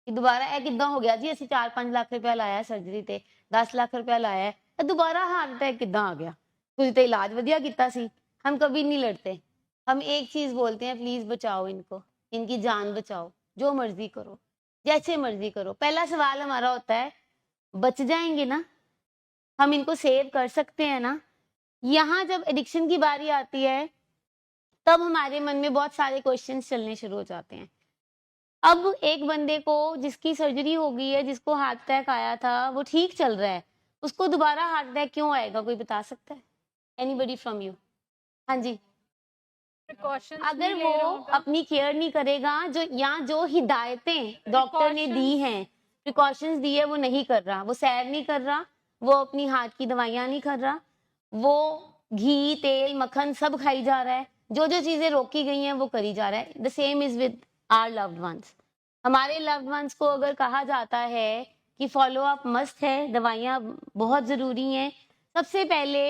कि दोबारा ए किदा हो गया जी, असं 4-5 लाख रुपया लाया सर्जरी ते, 10 लाख रुपया लाया है, तो दोबारा हार्ट अटैक किदा आ गया, तुझे तो इलाज वधिया किया सी। हम कभी नहीं लड़ते। हम एक चीज बोलते हैं, प्लीज बचाओ इनको, इनकी जान बचाओ, जो मर्जी करो, जैसे मर्जी करो। पहला सवाल हमारा होता है, बच जाएंगे ना, हम इनको सेव कर सकते हैं ना। यहाँ जब एडिक्शन की बारी आती है, तब हमारे मन में बहुत सारे क्वेश्चंस चलने शुरू हो जाते हैं। अब एक बंदे को जिसकी सर्जरी हो गई है, जिसको हार्ट अटैक आया था, वो ठीक चल रहा है, उसको दोबारा हार्ट अटैक क्यों आएगा? कोई बता सकता है? Anybody from you? हाँ जी। प्रिकॉशंस अगर नहीं वो ले रहा होगा, अपनी केयर नहीं करेगा, जो हिदायतें डॉक्टर ने दी हैं, प्रिकॉशंस दी है, वो नहीं कर रहा, वो सैर नहीं कर रहा, वो अपनी हार्ट की दवाइयां नहीं कर रहा, वो घी तेल मक्खन सब खाई जा रहा है, जो जो चीजें रोकी गई हैं वो करी जा रहा है। The same is with our loved ones. हमारे लव्ड वंस को अगर कहा जाता है कि फॉलो अप मस्ट है, दवाइयां बहुत जरूरी हैं, सबसे पहले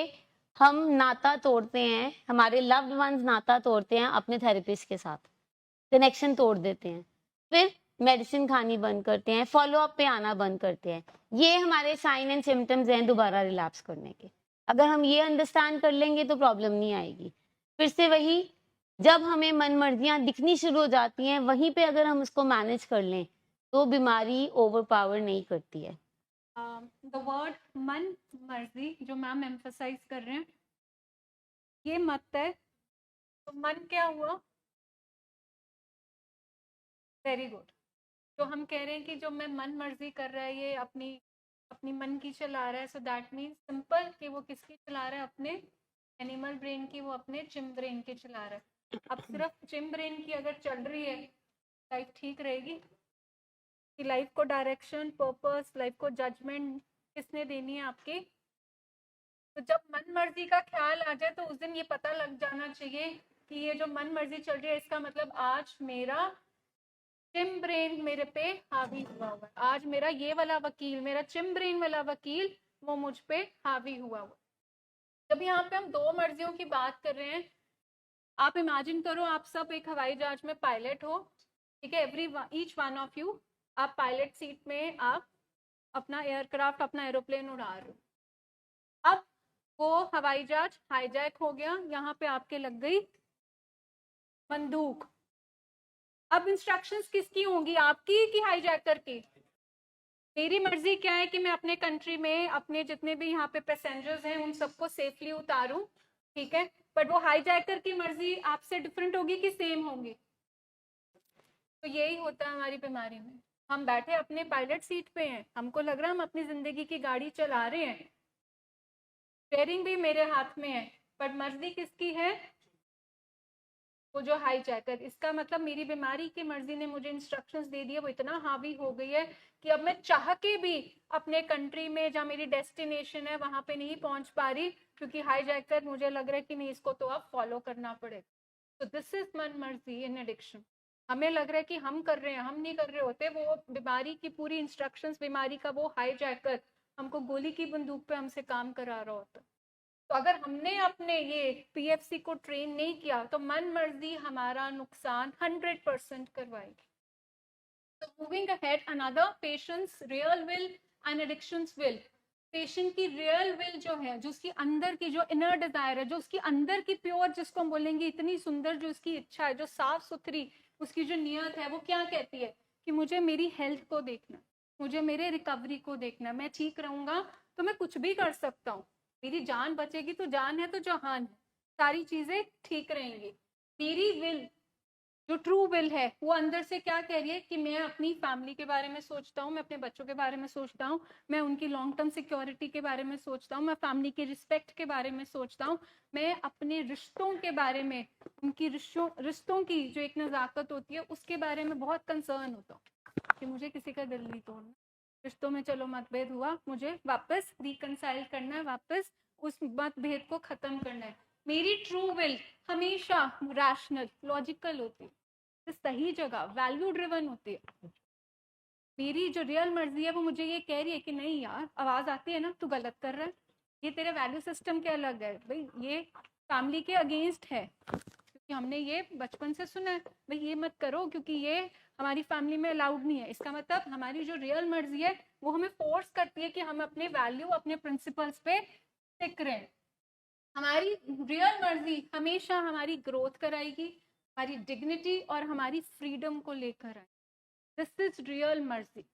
हम नाता तोड़ते हैं, हमारे लव्ड वंस नाता तोड़ते हैं अपने थेरेपिस्ट के साथ, कनेक्शन तोड़ देते हैं, फिर मेडिसिन खानी बंद करते हैं, फॉलो अप पे आना बंद करते हैं। ये हमारे साइन एंड सिम्टम्स हैं दोबारा रिलैप्स करने के। अगर हम ये अंडरस्टैंड कर लेंगे तो प्रॉब्लम नहीं आएगी। फिर से वही, जब हमें मन मर्जियां दिखनी शुरू हो जाती हैं, वहीं पे अगर हम उसको मैनेज कर लें तो बीमारी ओवर पावर नहीं करती है। द वर्ड मन मर्जी जो मैम एम्फसाइज कर रहे हैं, ये मत है। तो मन क्या हुआ? Very good. जो हम कह रहे हैं कि जो मैं मन मर्जी कर रहा है, ये अपनी अपनी मन की चला रहा है, सो दैट मीन्स सिंपल कि वो किसकी चला रहा है? अपने एनिमल ब्रेन की, वो अपने चिम ब्रेन की चला रहा है। अब सिर्फ चिम ब्रेन की अगर चल रही है, लाइफ ठीक रहेगी? कि लाइफ को डायरेक्शन, पर्पस, लाइफ को जजमेंट किसने देनी है? आपकी। तो जब मन मर्जी का ख्याल आ जाए तो उस दिन ये पता लग जाना चाहिए कि ये जो मन मर्जी चल रही है, इसका मतलब आज मेरा चिम ब्रेन मेरे पे हावी हुआ हुआ है, आज मेरा ये वाला वकील, मेरा चिम ब्रेन वाला वकील, वो मुझ पे हावी हुआ हुआ। जब यहाँ पे हम दो मर्जियों की बात कर रहे हैं, आप इमेजिन करो आप सब एक हवाई जहाज में पायलट हो, ठीक है, ईच वन ऑफ यू, आप पायलट सीट में आप अपना एयरक्राफ्ट, अपना एरोप्लेन उड़ा रहे हो। अब वो हवाई जहाज हाईजैक हो गया, यहाँ पे आपके लग गई बंदूक। अब इंस्ट्रक्शंस किसकी होंगी, आपकी कि हाईजैकर की? मेरी मर्जी क्या है कि मैं अपने कंट्री में अपने जितने भी यहाँ पे पैसेंजर्स हैं उन सबको सेफली उतारूं, ठीक है। बट वो हाईजैकर की मर्जी आपसे डिफरेंट होगी कि सेम होगी? तो यही होता है हमारी बीमारी में। हम बैठे अपने पायलट सीट पे हैं, हमको लग रहा है हम अपनी जिंदगी की गाड़ी चला रहे हैं, स्टीयरिंग भी मेरे हाथ में है, बट मर्जी किसकी है? वो जो हाईजैकर। इसका मतलब मेरी बीमारी की मर्जी ने मुझे इंस्ट्रक्शंस दे दिए, वो इतना हावी हो गई है कि अब मैं चाह के भी अपने कंट्री में जहाँ मेरी डेस्टिनेशन है वहां पे नहीं पहुंच पा रही, क्योंकि हाईजैकर मुझे लग रहा है कि नहीं, इसको तो अब फॉलो करना पड़ेगा। तो दिस इज मन मर्जी इन एडिक्शन। हमें लग रहा है कि हम कर रहे हैं, हम नहीं कर रहे होते। वो बीमारी की पूरी इंस्ट्रक्शंस, बीमारी का वो हाईजैकर हमको गोली की बंदूक पे हमसे काम करा रहा होता। तो अगर हमने अपने ये पीएफसी को ट्रेन नहीं किया तो मन मर्जी हमारा नुकसान 100% करवाएगी। तो moving ahead, another patients real will and addictions will. Patient की रियल विल जो है, जो उसकी अंदर की जो इनर डिजायर है, जो उसकी अंदर की प्योर, जिसको हम बोलेंगे इतनी सुंदर जो उसकी इच्छा है, जो साफ सुथरी उसकी जो नियत है, वो क्या कहती है कि मुझे मेरी हेल्थ को देखना, मुझे मेरे रिकवरी को देखना, मैं ठीक रहूंगा तो मैं कुछ भी कर सकता हूँ, मेरी जान बचेगी तो जान है तो जहान है, सारी चीजें ठीक रहेंगी। मेरी विल, जो ट्रू विल है, वो अंदर से क्या कह रही है कि मैं अपनी फैमिली के बारे में सोचता हूँ, मैं अपने बच्चों के बारे में सोचता हूँ, मैं उनकी लॉन्ग टर्म सिक्योरिटी के बारे में सोचता हूँ, मैं फैमिली की रिस्पेक्ट के बारे में सोचता हूँ, मैं अपने रिश्तों के बारे में, उनकी रिश्तों की जो एक नज़ाकत होती है उसके बारे में बहुत कंसर्न होता हूँ कि मुझे किसी का दिल नहीं तोड़ना, रिश्तों में चलो मतभेद हुआ, मुझे वापस रिकनसाइल करना है, वापस उस मतभेद को खत्म करना है। मेरी ट्रू विल हमेशा रैशनल, लॉजिकल होती है, सही जगह वैल्यू ड्रिवन होती है। मेरी जो रियल मर्जी है वो मुझे ये कह रही है कि नहीं यार, आवाज आती है ना, तू गलत कर रहा है, ये तेरे वैल्यू सिस्टम के अलग है भाई, ये फैमिली के अगेंस्ट है, क्योंकि हमने ये बचपन से सुना है भाई ये मत करो क्योंकि ये हमारी फैमिली में अलाउड नहीं है। इसका मतलब हमारी जो रियल मर्जी है वो हमें फोर्स करती है कि हम अपने वैल्यू, अपने प्रिंसिपल्स पे टिक रहे। हमारी रियल मर्जी हमेशा हमारी ग्रोथ कराएगी, हमारी डिग्निटी और हमारी फ्रीडम को लेकर आए। दिस इज रियल मर्जी।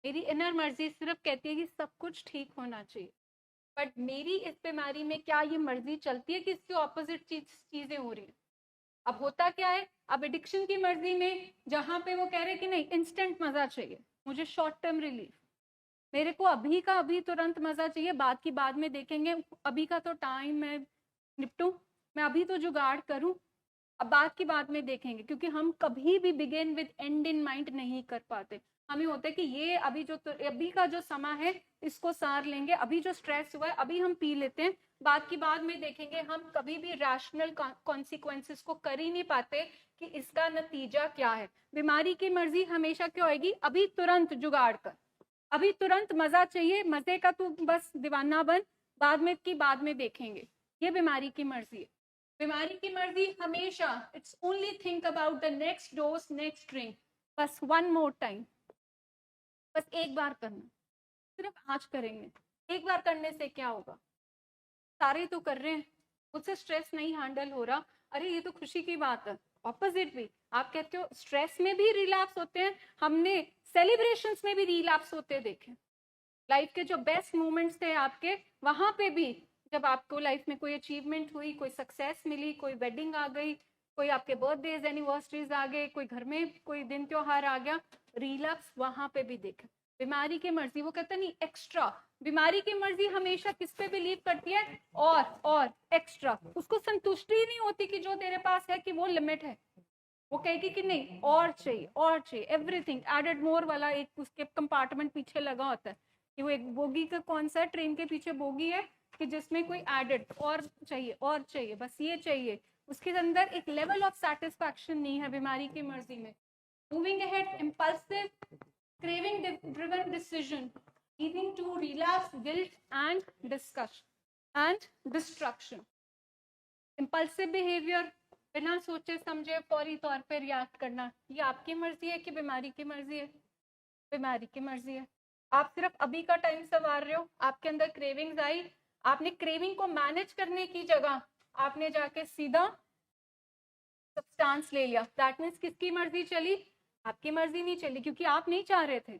मेरी इनर मर्जी सिर्फ कहती है कि सब कुछ ठीक होना चाहिए, बट मेरी इस बीमारी में क्या ये मर्जी चलती है कि इसके ऑपोजिट चीजें हो रही है। अब होता क्या है, अब एडिक्शन की मर्जी में जहां पे वो कह रहे कि नहीं इंस्टेंट मजा चाहिए, मुझे शॉर्ट टर्म रिलीफ, मेरे को अभी का अभी तुरंत मजा चाहिए, बाद की बाद में देखेंगे, अभी का तो टाइम मैं निपटूं, मैं अभी तो जुगाड़ करूं, अब बात की बाद में देखेंगे, क्योंकि हम कभी भी begin with and in mind नहीं कर पाते। हमें होता है कि ये अभी जो अभी का जो समय है इसको सार लेंगे, अभी जो स्ट्रेस हुआ है अभी हम पी लेते हैं, बात की बाद में देखेंगे। हम कभी भी रैशनल कॉन्सिक्वेंसेस को कर ही नहीं पाते कि इसका नतीजा क्या है। बीमारी की मर्जी हमेशा क्या होगी, अभी तुरंत जुगाड़ कर, अभी तुरंत मजा चाहिए, मजे का तू बस दीवाना बन, बाद में की बाद में देखेंगे। ये बीमारी की मर्जी है। बीमारी की मर्जी हमेशा it's only think about the next dose, next drink, बस वन मोर टाइम, बस एक बार करना, सिर्फ आज करेंगे, एक बार करने से क्या होगा, सारे तो कर रहे हैं, मुझसे स्ट्रेस नहीं हैंडल हो रहा, अरे ये तो खुशी की बात है। ऑपोजिट भी आप कहते हो, स्ट्रेस में भी रिलैप्स होते हैं, हमने सेलिब्रेशंस में भी रिलैप्स होते देखे, लाइफ के जो बेस्ट मोमेंट्स थे आपके, वहां पे भी जब आपको लाइफ में कोई अचीवमेंट हुई, कोई सक्सेस मिली, कोई वेडिंग आ गई, कोई आपके बर्थडेज एनिवर्सरीज आ गए, कोई घर में कोई दिन त्योहार आ गया, रिलैप्स वहां पे भी देखे। बीमारी की मर्जी, वो कहता नहीं एक्स्ट्रा, बीमारी की मर्जी हमेशा किस पे बिलीव करती है, और एक्स्ट्रा, उसको संतुष्टि ही नहीं होती कि जो तेरे पास है कि वो लिमिट है, वो कहेगी कि नहीं और चाहिए, और चाहिए, एवरीथिंग एडेड मोर वाला एक उसके कंपार्टमेंट पीछे लगा होता है कि वो एक बोगी का कौन सा ट्रेन के पीछे बोगी है कि जिसमें कोई एडेड और चाहिए, और चाहिए, बस ये चाहिए, उसके अंदर एक लेवल ऑफ सेटिस्फैक्शन नहीं है बीमारी की मर्जी में। Moving ahead, impulsive craving driven decision leading to relapse, guilt and discussion and destruction. Impulsive behaviour, बिना सोचे समझे फौरी तौर पे रिएक्ट करना, ये आपकी मर्जी है कि बीमारी की मर्जी है? बीमारी की मर्जी है। आप सिर्फ अभी का टाइम संवार रहे हो, आपके अंदर क्रेविंग्स आई, आपने क्रेविंग को मैनेज करने की जगह आपने जाके सीधा सब्सटेंस ले लिया। दैट मीन्स किसकी मर्जी चली? आपकी मर्जी नहीं चली, क्योंकि आप नहीं चाह रहे थे।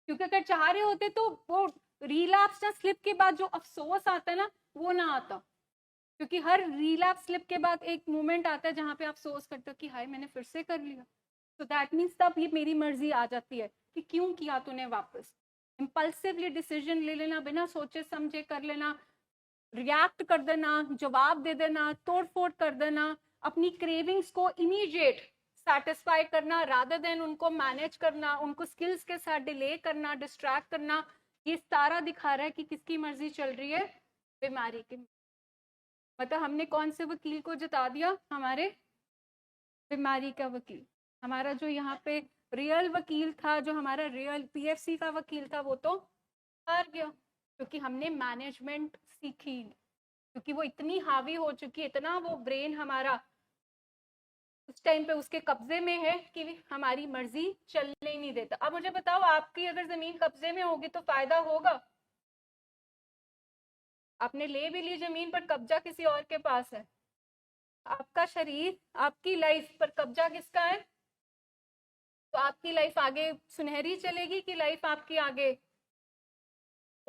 क्योंकि अगर चाह रहे होते तो वो रिलैप्स या स्लिप के बाद जो अफसोस आता है ना, वो ना आता। क्योंकि हर रिलैप्स स्लिप के बाद एक मोमेंट आता है जहां पे आप अफसोस करते हो कि हाय मैंने फिर से कर लिया। तो दैट मीन्स तब ये मेरी मर्जी आ जाती है कि क्यों किया तूने वापस। इम्पल्सिवली डिसीजन ले लेना, बिना सोचे समझे कर लेना, रिएक्ट कर देना, जवाब दे देना, तोड़ फोड़ कर देना, अपनी क्रेविंग्स को इमीडिएट सेटिस्फाई करना रादर देन उनको मैनेज करना, उनको स्किल्स के साथ डिले करना, डिस्ट्रैक्ट करना। ये सारा दिखा रहा है कि किसकी मर्जी चल रही है? बीमारी की। मतलब हमने कौन से वकील को जिता दिया? हमारे बीमारी का वकील। हमारा जो यहाँ पे रियल वकील था, जो हमारा रियल पीएफसी का वकील था, वो तो हार गया, क्योंकि हमने मैनेजमेंट सीखी, क्योंकि वो इतनी हावी हो चुकी है, इतना वो ब्रेन हमारा उस टाइम पे उसके कब्जे में है कि हमारी मर्जी चलने ही नहीं देता। अब मुझे बताओ, आपकी अगर जमीन कब्जे में होगी तो फायदा होगा? आपने ले भी ली जमीन, पर कब्जा किसी और के पास है। आपका शरीर, आपकी लाइफ पर कब्जा किसका है? तो आपकी लाइफ आगे सुनहरी चलेगी कि लाइफ आपकी आगे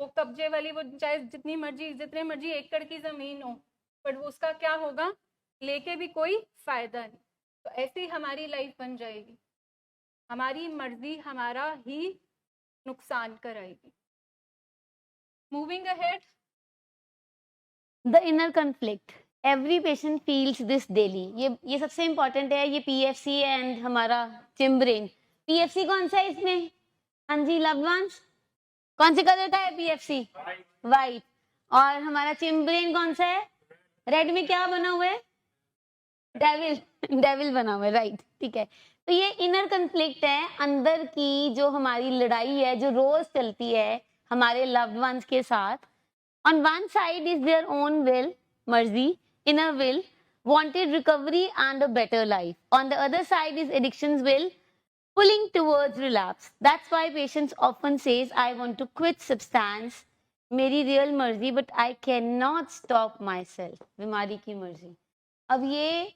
वो कब्जे वाली, वो चाहे जितने मर्जी एकड़ की जमीन हो, पर वो उसका क्या होगा? लेके भी कोई फायदा नहीं। तो ऐसे ही हमारी लाइफ बन जाएगी, हमारी मर्जी हमारा ही नुकसान कराएगी। Moving ahead, the inner conflict, every patient feels this daily. ये सबसे इंपॉर्टेंट है, ये पीएफसी एंड हमारा चिम्ब्रेन। पीएफसी कौन सा है इसमें? हाँ जी, लव्ड वंस। कौन से कलर का है पीएफसी? वाइट। और हमारा चिम्ब्रेन कौन सा है? रेड में क्या बना हुआ है? डेविल। डेविल बना हुआ है, राइट, ठीक है। तो ये इनर कन्फ्लिक्ट है, अंदर की जो हमारी लड़ाई है, जो रोज चलती है हमारे लव्ड वंस के साथ। On one side is their own will, marzi, inner will, wanted recovery and a better life. On the other side is addiction's will, pulling towards relapse. That's why patients often says, I want to quit substance, मेरी real मर्जी, but I cannot stop myself. बीमारी की मर्जी। अब ये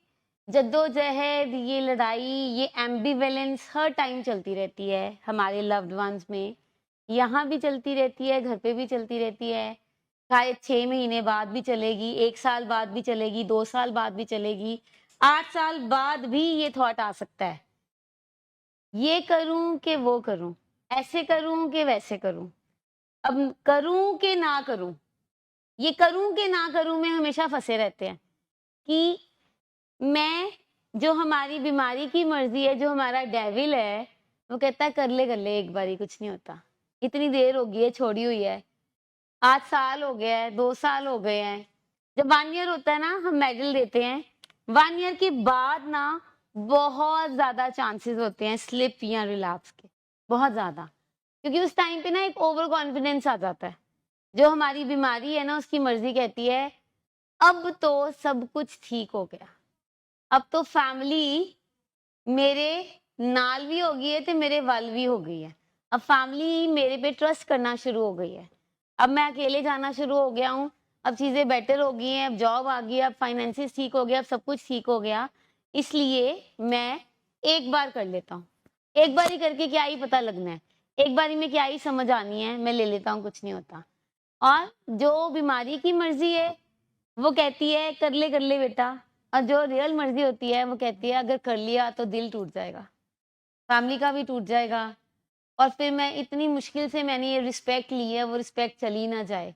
जद्दोजहद, ये लड़ाई, ये एम्बिवेलेंस हर टाइम चलती रहती है हमारे लव्ड वंस में। यहाँ भी चलती रहती है, घर पे भी चलती रहती है, शायद 6 महीने बाद भी चलेगी, 1 साल बाद भी चलेगी, 2 साल बाद भी चलेगी, 8 साल बाद भी ये थॉट आ सकता है, ये करूं कि वो करूं, ऐसे करूं कि वैसे करूं, अब करूं कि ना करूं। ये करूं कि ना करूं में हमेशा फंसे रहते हैं कि मैं, जो हमारी बीमारी की मर्जी है, जो हमारा डेविल है, वो कहता है कर ले एक बारी, कुछ नहीं होता, इतनी देर हो गई है छोड़ी हुई है, 8 साल हो गया है, 2 साल हो गए हैं। जब 1 ईयर होता है ना, हम मेडल देते हैं, 1 ईयर के बाद ना बहुत ज्यादा चांसेस होते हैं स्लिप या रिलैप्स के, बहुत ज्यादा, क्योंकि उस टाइम पे ना एक ओवर कॉन्फिडेंस आ जाता है। जो हमारी बीमारी है ना, उसकी मर्जी कहती है अब तो सब कुछ ठीक हो गया, अब तो फैमिली मेरे नाल भी हो गई है तो मेरे वल भी हो गई है, अब फैमिली मेरे पे ट्रस्ट करना शुरू हो गई है, अब मैं अकेले जाना शुरू हो गया हूँ, अब चीजें बेटर हो गई हैं, अब जॉब आ गई, अब फाइनेंसिस ठीक हो गया, अब सब कुछ ठीक हो गया, इसलिए मैं एक बार कर लेता हूँ। एक बार ही करके क्या ही पता लगना है, एक बारी में क्या ही समझ आनी है, मैं ले लेता हूँ, कुछ नहीं होता। और जो बीमारी की मर्जी है वो कहती है कर ले बेटा, और जो रियल मर्जी होती है वो कहती है अगर कर लिया तो दिल टूट जाएगा, फैमिली का भी टूट जाएगा, और फिर मैं इतनी मुश्किल से मैंने ये रिस्पेक्ट ली है, वो रिस्पेक्ट चली ना जाए।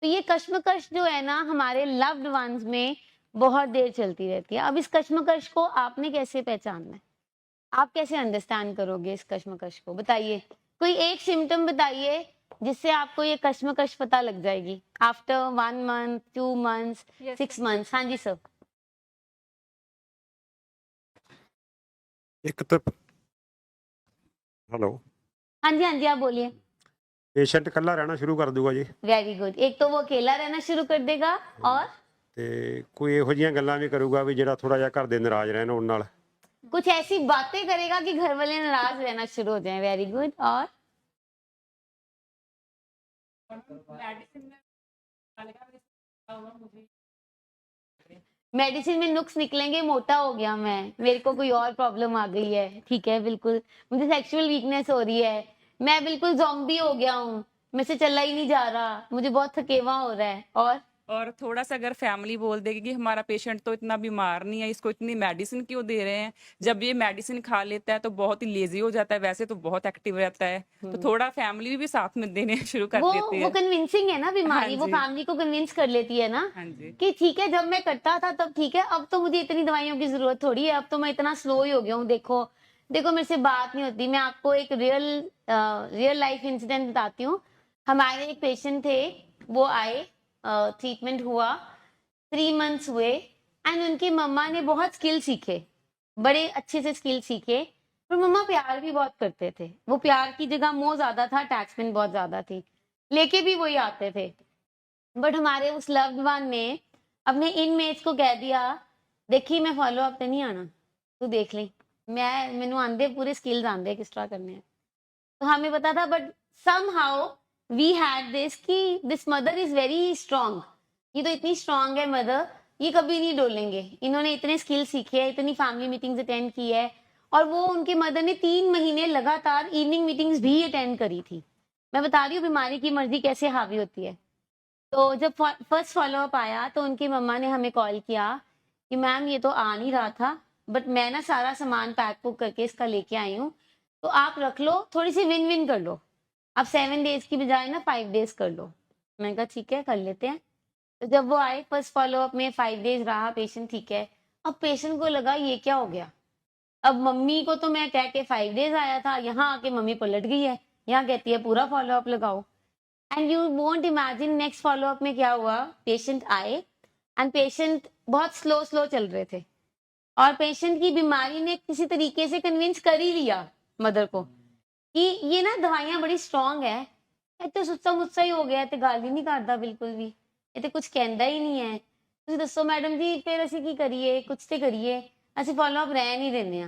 तो ये कश्मकश जो है ना हमारे लव्ड वंस में बहुत देर चलती रहती है। अब इस कश्मकश को आपने कैसे पहचानना है, आप कैसे अंडरस्टैंड करोगे इस कश्मकश को? बताइए, कोई एक सिम्टम बताइए जिससे आपको ये कश्मकश पता लग जाएगी आफ्टर 1 मंथ, 2 मंथ्स, 6 मंथ्स। हाँ जी सर। एक तो हेलो, हाँ जी आप बोलिए। पेशेंट इकल्ला रहना शुरू कर दूगा जी, वेरी गुड। एक तो वो अकेला रहना शुरू कर देगा, और ਤੇ ਕੋਈ ਇਹੋ ਜਿਹੀਆਂ ਗੱਲਾਂ ਵੀ ਕਰੂਗਾ ਵੀ ਜਿਹੜਾ ਥੋੜਾ ਜਿਹਾ ਘਰ ਦੇ ਨਾਰਾਜ਼ ਰਹਿਣ ਉਹਨਾਂ ਨਾਲ। कुछ ऐसी बातें करेगा कि घर वाले नाराज रहना शुरू हो जाएं। Very good. और मेडिसिन में नुक्स निकलेंगे, मोटा हो गया मैं, मेरे को कोई और प्रॉब्लम आ गई है, ठीक है, बिल्कुल मुझे सेक्सुअल वीकनेस हो रही है, मैं बिल्कुल ज़ॉम्बी हो गया हूँ, मेरे से चला ही नहीं जा रहा, मुझे बहुत थकेवा हो रहा है। और थोड़ा सा अगर फैमिली बोल देगी कि हमारा पेशेंट तो इतना बीमार नहीं है, इसको इतनी मेडिसिन क्यों दे रहे हैं, जब ये मेडिसिन खा लेता है तो बहुत ही लेजी हो जाता है, वैसे तो बहुत एक्टिव रहता है, तो थोड़ा फैमिली भी साथ में देने शुरू कर देती वो है। कन्विंसिंग है ना बीमारी, हाँ वो जी। फैमिली को कन्विंस कर लेती है ना हाँ जी। कि ठीक है, जब मैं करता था तब ठीक है, अब तो मुझे इतनी दवाइयों की जरूरत थोड़ी है, अब तो मैं इतना स्लो ही हो गया हूँ। देखो देखो मेरे से बात नहीं होती। मैं आपको एक रियल लाइफ इंसिडेंट बताती हूँ। हमारे एक पेशेंट थे, वो आए, ट्रीटमेंट हुआ, 3 मंथ्स हुए, एंड उनकी मम्मा ने बहुत स्किल सीखे, बड़े अच्छे से स्किल सीखे, पर मम्मा प्यार भी बहुत करते थे। वो प्यार की जगह मोह ज्यादा था, अटैचमेंट बहुत ज्यादा थी, लेके भी वही आते थे। बट हमारे उस लव्ड वन ने अपने इनमेट्स को कह दिया, देखी मैं फॉलो अप ते नहीं आना, तू देख ली, मैनू आंदे पूरे स्किल्स आंदे किस तरह करने हैं। तो हमें पता था, but somehow we had this कि this mother is very strong, ये तो इतनी स्ट्रांग है मदर, ये कभी नहीं डोलेंगे, इन्होंने इतने स्किल सीखे है, इतनी फैमिली मीटिंग्स अटेंड की है। और वो उनके मदर ने 3 महीने लगातार इवनिंग मीटिंग्स भी अटेंड करी थी। मैं बता रही हूँ बीमारी की मर्जी कैसे हावी होती है। तो जब फर्स्ट फॉलोअप आया तो उनकी मम्मा ने हमें कॉल किया कि मैम ये तो आ नहीं रहा था, बट मैं ना सारा सामान पैक पुक करके इसका लेके आई हूँ, तो आप रख लो, थोड़ी सी विन विन कर लो, आप 7 डेज की बजाय ना 5 डेज कर लो। मैंने कहा ठीक है, कर लेते हैं। तो जब वो आए फर्स्ट फॉलोअप में 5 डेज रहा पेशेंट, ठीक है। अब पेशेंट को लगा ये क्या हो गया, अब मम्मी को तो मैं कह के 5 डेज आया था, यहाँ आके मम्मी पलट गई है, यहाँ कहती है पूरा फॉलोअप लगाओ। And you won't imagine next follow up में क्या हुआ। पेशेंट आए एंड पेशेंट बहुत स्लो स्लो चल रहे थे, और पेशेंट की बीमारी ने किसी तरीके से कन्विंस कर ही लिया मदर को कि ये ना दवाइयां बड़ी स्ट्रॉन्ग है, ਇਹ ਤੇ ਸੁੱਚਾ ਮੁੱਚਾ ਹੀ ਹੋ ਗਿਆ, ਤੇ ਗੱਲ ਹੀ ਨਹੀਂ ਕਰਦਾ ਬਿਲਕੁਲ ਵੀ, ਇਹ ਤੇ ਕੁਝ ਕਹਿੰਦਾ ਹੀ ਨਹੀਂ ਹੈ, ਤੁਸੀਂ ਦੱਸੋ ਮੈਡਮ ਜੀ ਫਿਰ ਅਸੀਂ ਕੀ ਕਰੀਏ, ਕੁਝ ਤੇ ਕਰੀਏ, ਅਸੀਂ ਫॉलो अप रह नहीं देने।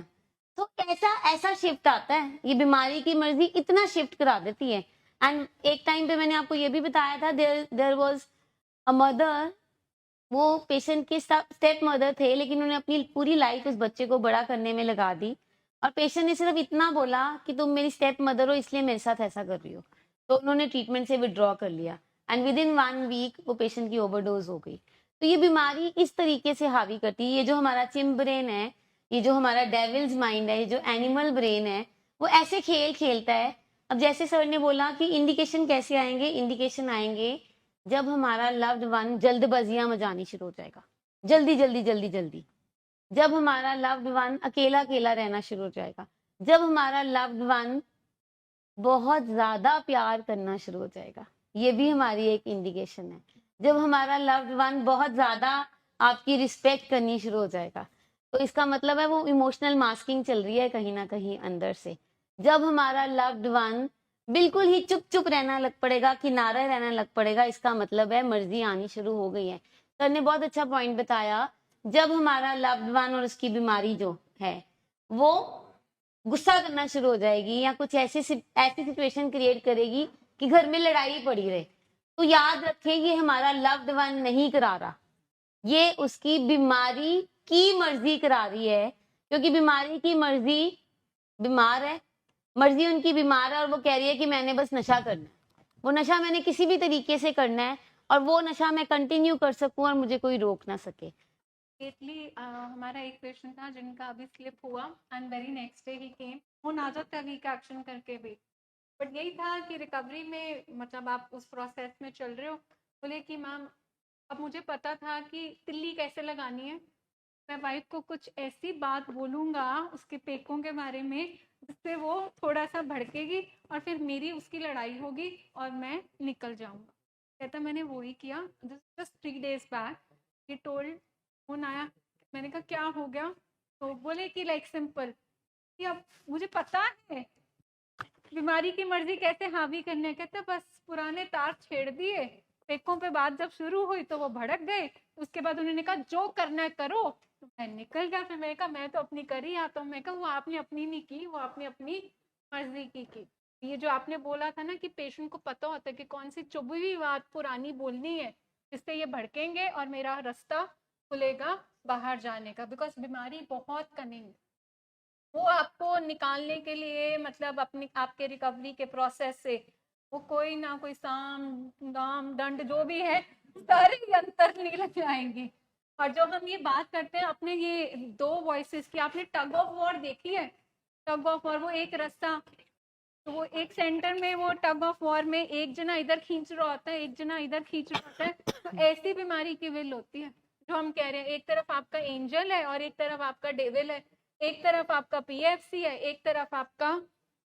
तो ऐसा ऐसा शिफ्ट आता है, ये बीमारी की मर्जी इतना शिफ्ट करा देती है। एंड एक टाइम पे मैंने आपको ये भी बताया था, देयर वाज अ मदर, वो पेशेंट के स्टेप मदर थे, लेकिन उन्होंने अपनी पूरी लाइफ उस बच्चे को बड़ा करने में लगा दी, और पेशेंट ने सिर्फ इतना बोला कि तुम मेरी स्टेप मदर हो इसलिए मेरे साथ ऐसा कर रही हो, तो उन्होंने ट्रीटमेंट से विड्रॉ कर लिया, एंड विद इन 1 वीक वो पेशेंट की ओवरडोज हो गई। तो ये बीमारी इस तरीके से हावी करती है। ये जो हमारा चिम्ब्रेन है, ये जो हमारा डेविल्स माइंड है, ये जो एनिमल ब्रेन है, वो ऐसे खेल खेलता है। अब जैसे सर ने बोला कि इंडिकेशन कैसे आएंगे, इंडिकेशन आएंगे जब हमारा लव्ड वन जल्दबाजियां मचानी शुरू हो जाएगा, जल्दी जल्दी जल्दी जल्दी, जब हमारा लव्ड वन अकेला अकेला रहना शुरू हो जाएगा, जब हमारा लव्ड वन बहुत ज्यादा प्यार करना शुरू हो जाएगा, ये भी हमारी एक इंडिकेशन है। जब हमारा लव्ड वन बहुत ज्यादा आपकी रिस्पेक्ट करनी शुरू हो जाएगा, तो इसका मतलब है वो इमोशनल मास्किंग चल रही है कहीं ना कहीं अंदर से। जब हमारा लव्ड वन बिल्कुल ही चुप चुप रहना लग पड़ेगा, किनारा रहना लग पड़ेगा, इसका मतलब है मर्जी आनी शुरू हो गई है। सर ने बहुत अच्छा पॉइंट बताया, जब हमारा लव्ड वन और उसकी बीमारी जो है वो गुस्सा करना शुरू हो जाएगी, या कुछ ऐसी सिचुएशन क्रिएट करेगी कि घर में लड़ाई पड़ी रहे, तो याद रखें ये हमारा लव्ड वन नहीं करा रहा, ये उसकी बीमारी की मर्जी करा रही है, क्योंकि बीमारी की मर्जी बीमार है, मर्जी उनकी बीमार है, और वो कह रही है कि मैंने बस नशा करना है, वो नशा मैंने किसी भी तरीके से करना है, और वो नशा मैं कंटिन्यू कर सकूं और मुझे कोई रोक ना सके। हमारा एक पेशेंट था जिनका अभी स्लिप हुआ, एंड वेरी नेक्स्ट डे ही केम, वो ना जाता वीक एक्शन करके भी, बट यही था कि रिकवरी में मतलब आप उस प्रोसेस में चल रहे हो, बोले कि मैम अब मुझे पता था कि तिल्ली कैसे लगानी है, मैं वाइफ को कुछ ऐसी बात बोलूँगा उसके पेकों के बारे में जिससे वो थोड़ा सा भड़केगी, और फिर मेरी उसकी लड़ाई होगी और मैं निकल जाऊँगा। कहता मैंने वो ही किया, just 3 days back he told, phone आया, मैंने कहा क्या हो गया, तो बोले कि लाइक सिंपल कि अब मुझे पता है बीमारी की मर्जी कैसे हावी करने, कहते बस पुराने तार छेड़ दिए, पेकों पे बात जब शुरू हुई तो वो भड़क गए, उसके बाद उन्होंने कहा जो करना है करो, तो मैं निकल गया। फिर मैंने कहा मैं तो अपनी करी, या तो मैं कहा वो आपने अपनी नहीं की, वो आपने अपनी मर्जी की। ये जो आपने बोला था ना कि पेशेंट को पता होता है कि कौन सी चुभी हुई बात पुरानी बोलनी है जिससे ये भड़केंगे और मेरा रास्ता खुलेगा बाहर जाने का, बिकॉज बीमारी बहुत कनिंग, वो आपको निकालने के लिए मतलब अपनी आपके रिकवरी के प्रोसेस से वो कोई ना कोई साम दाम दंड जो भी है सारे यंत्र नहीं लग जाएंगे। और जो हम ये बात करते हैं अपने ये दो वॉइसेस की, आपने टग ऑफ वॉर देखी है? टग ऑफ वॉर, वो एक रास्ता, तो वो एक सेंटर में वो टग ऑफ वॉर में एक जना इधर खींच रहा होता है, एक जना इधर खींच रहा होता है, तो ऐसी बीमारी की विल होती है जो हम कह रहे हैं। एक तरफ आपका एंजल है और एक तरफ आपका डेविल है, एक तरफ आपका पीएफसी है, एक तरफ आपका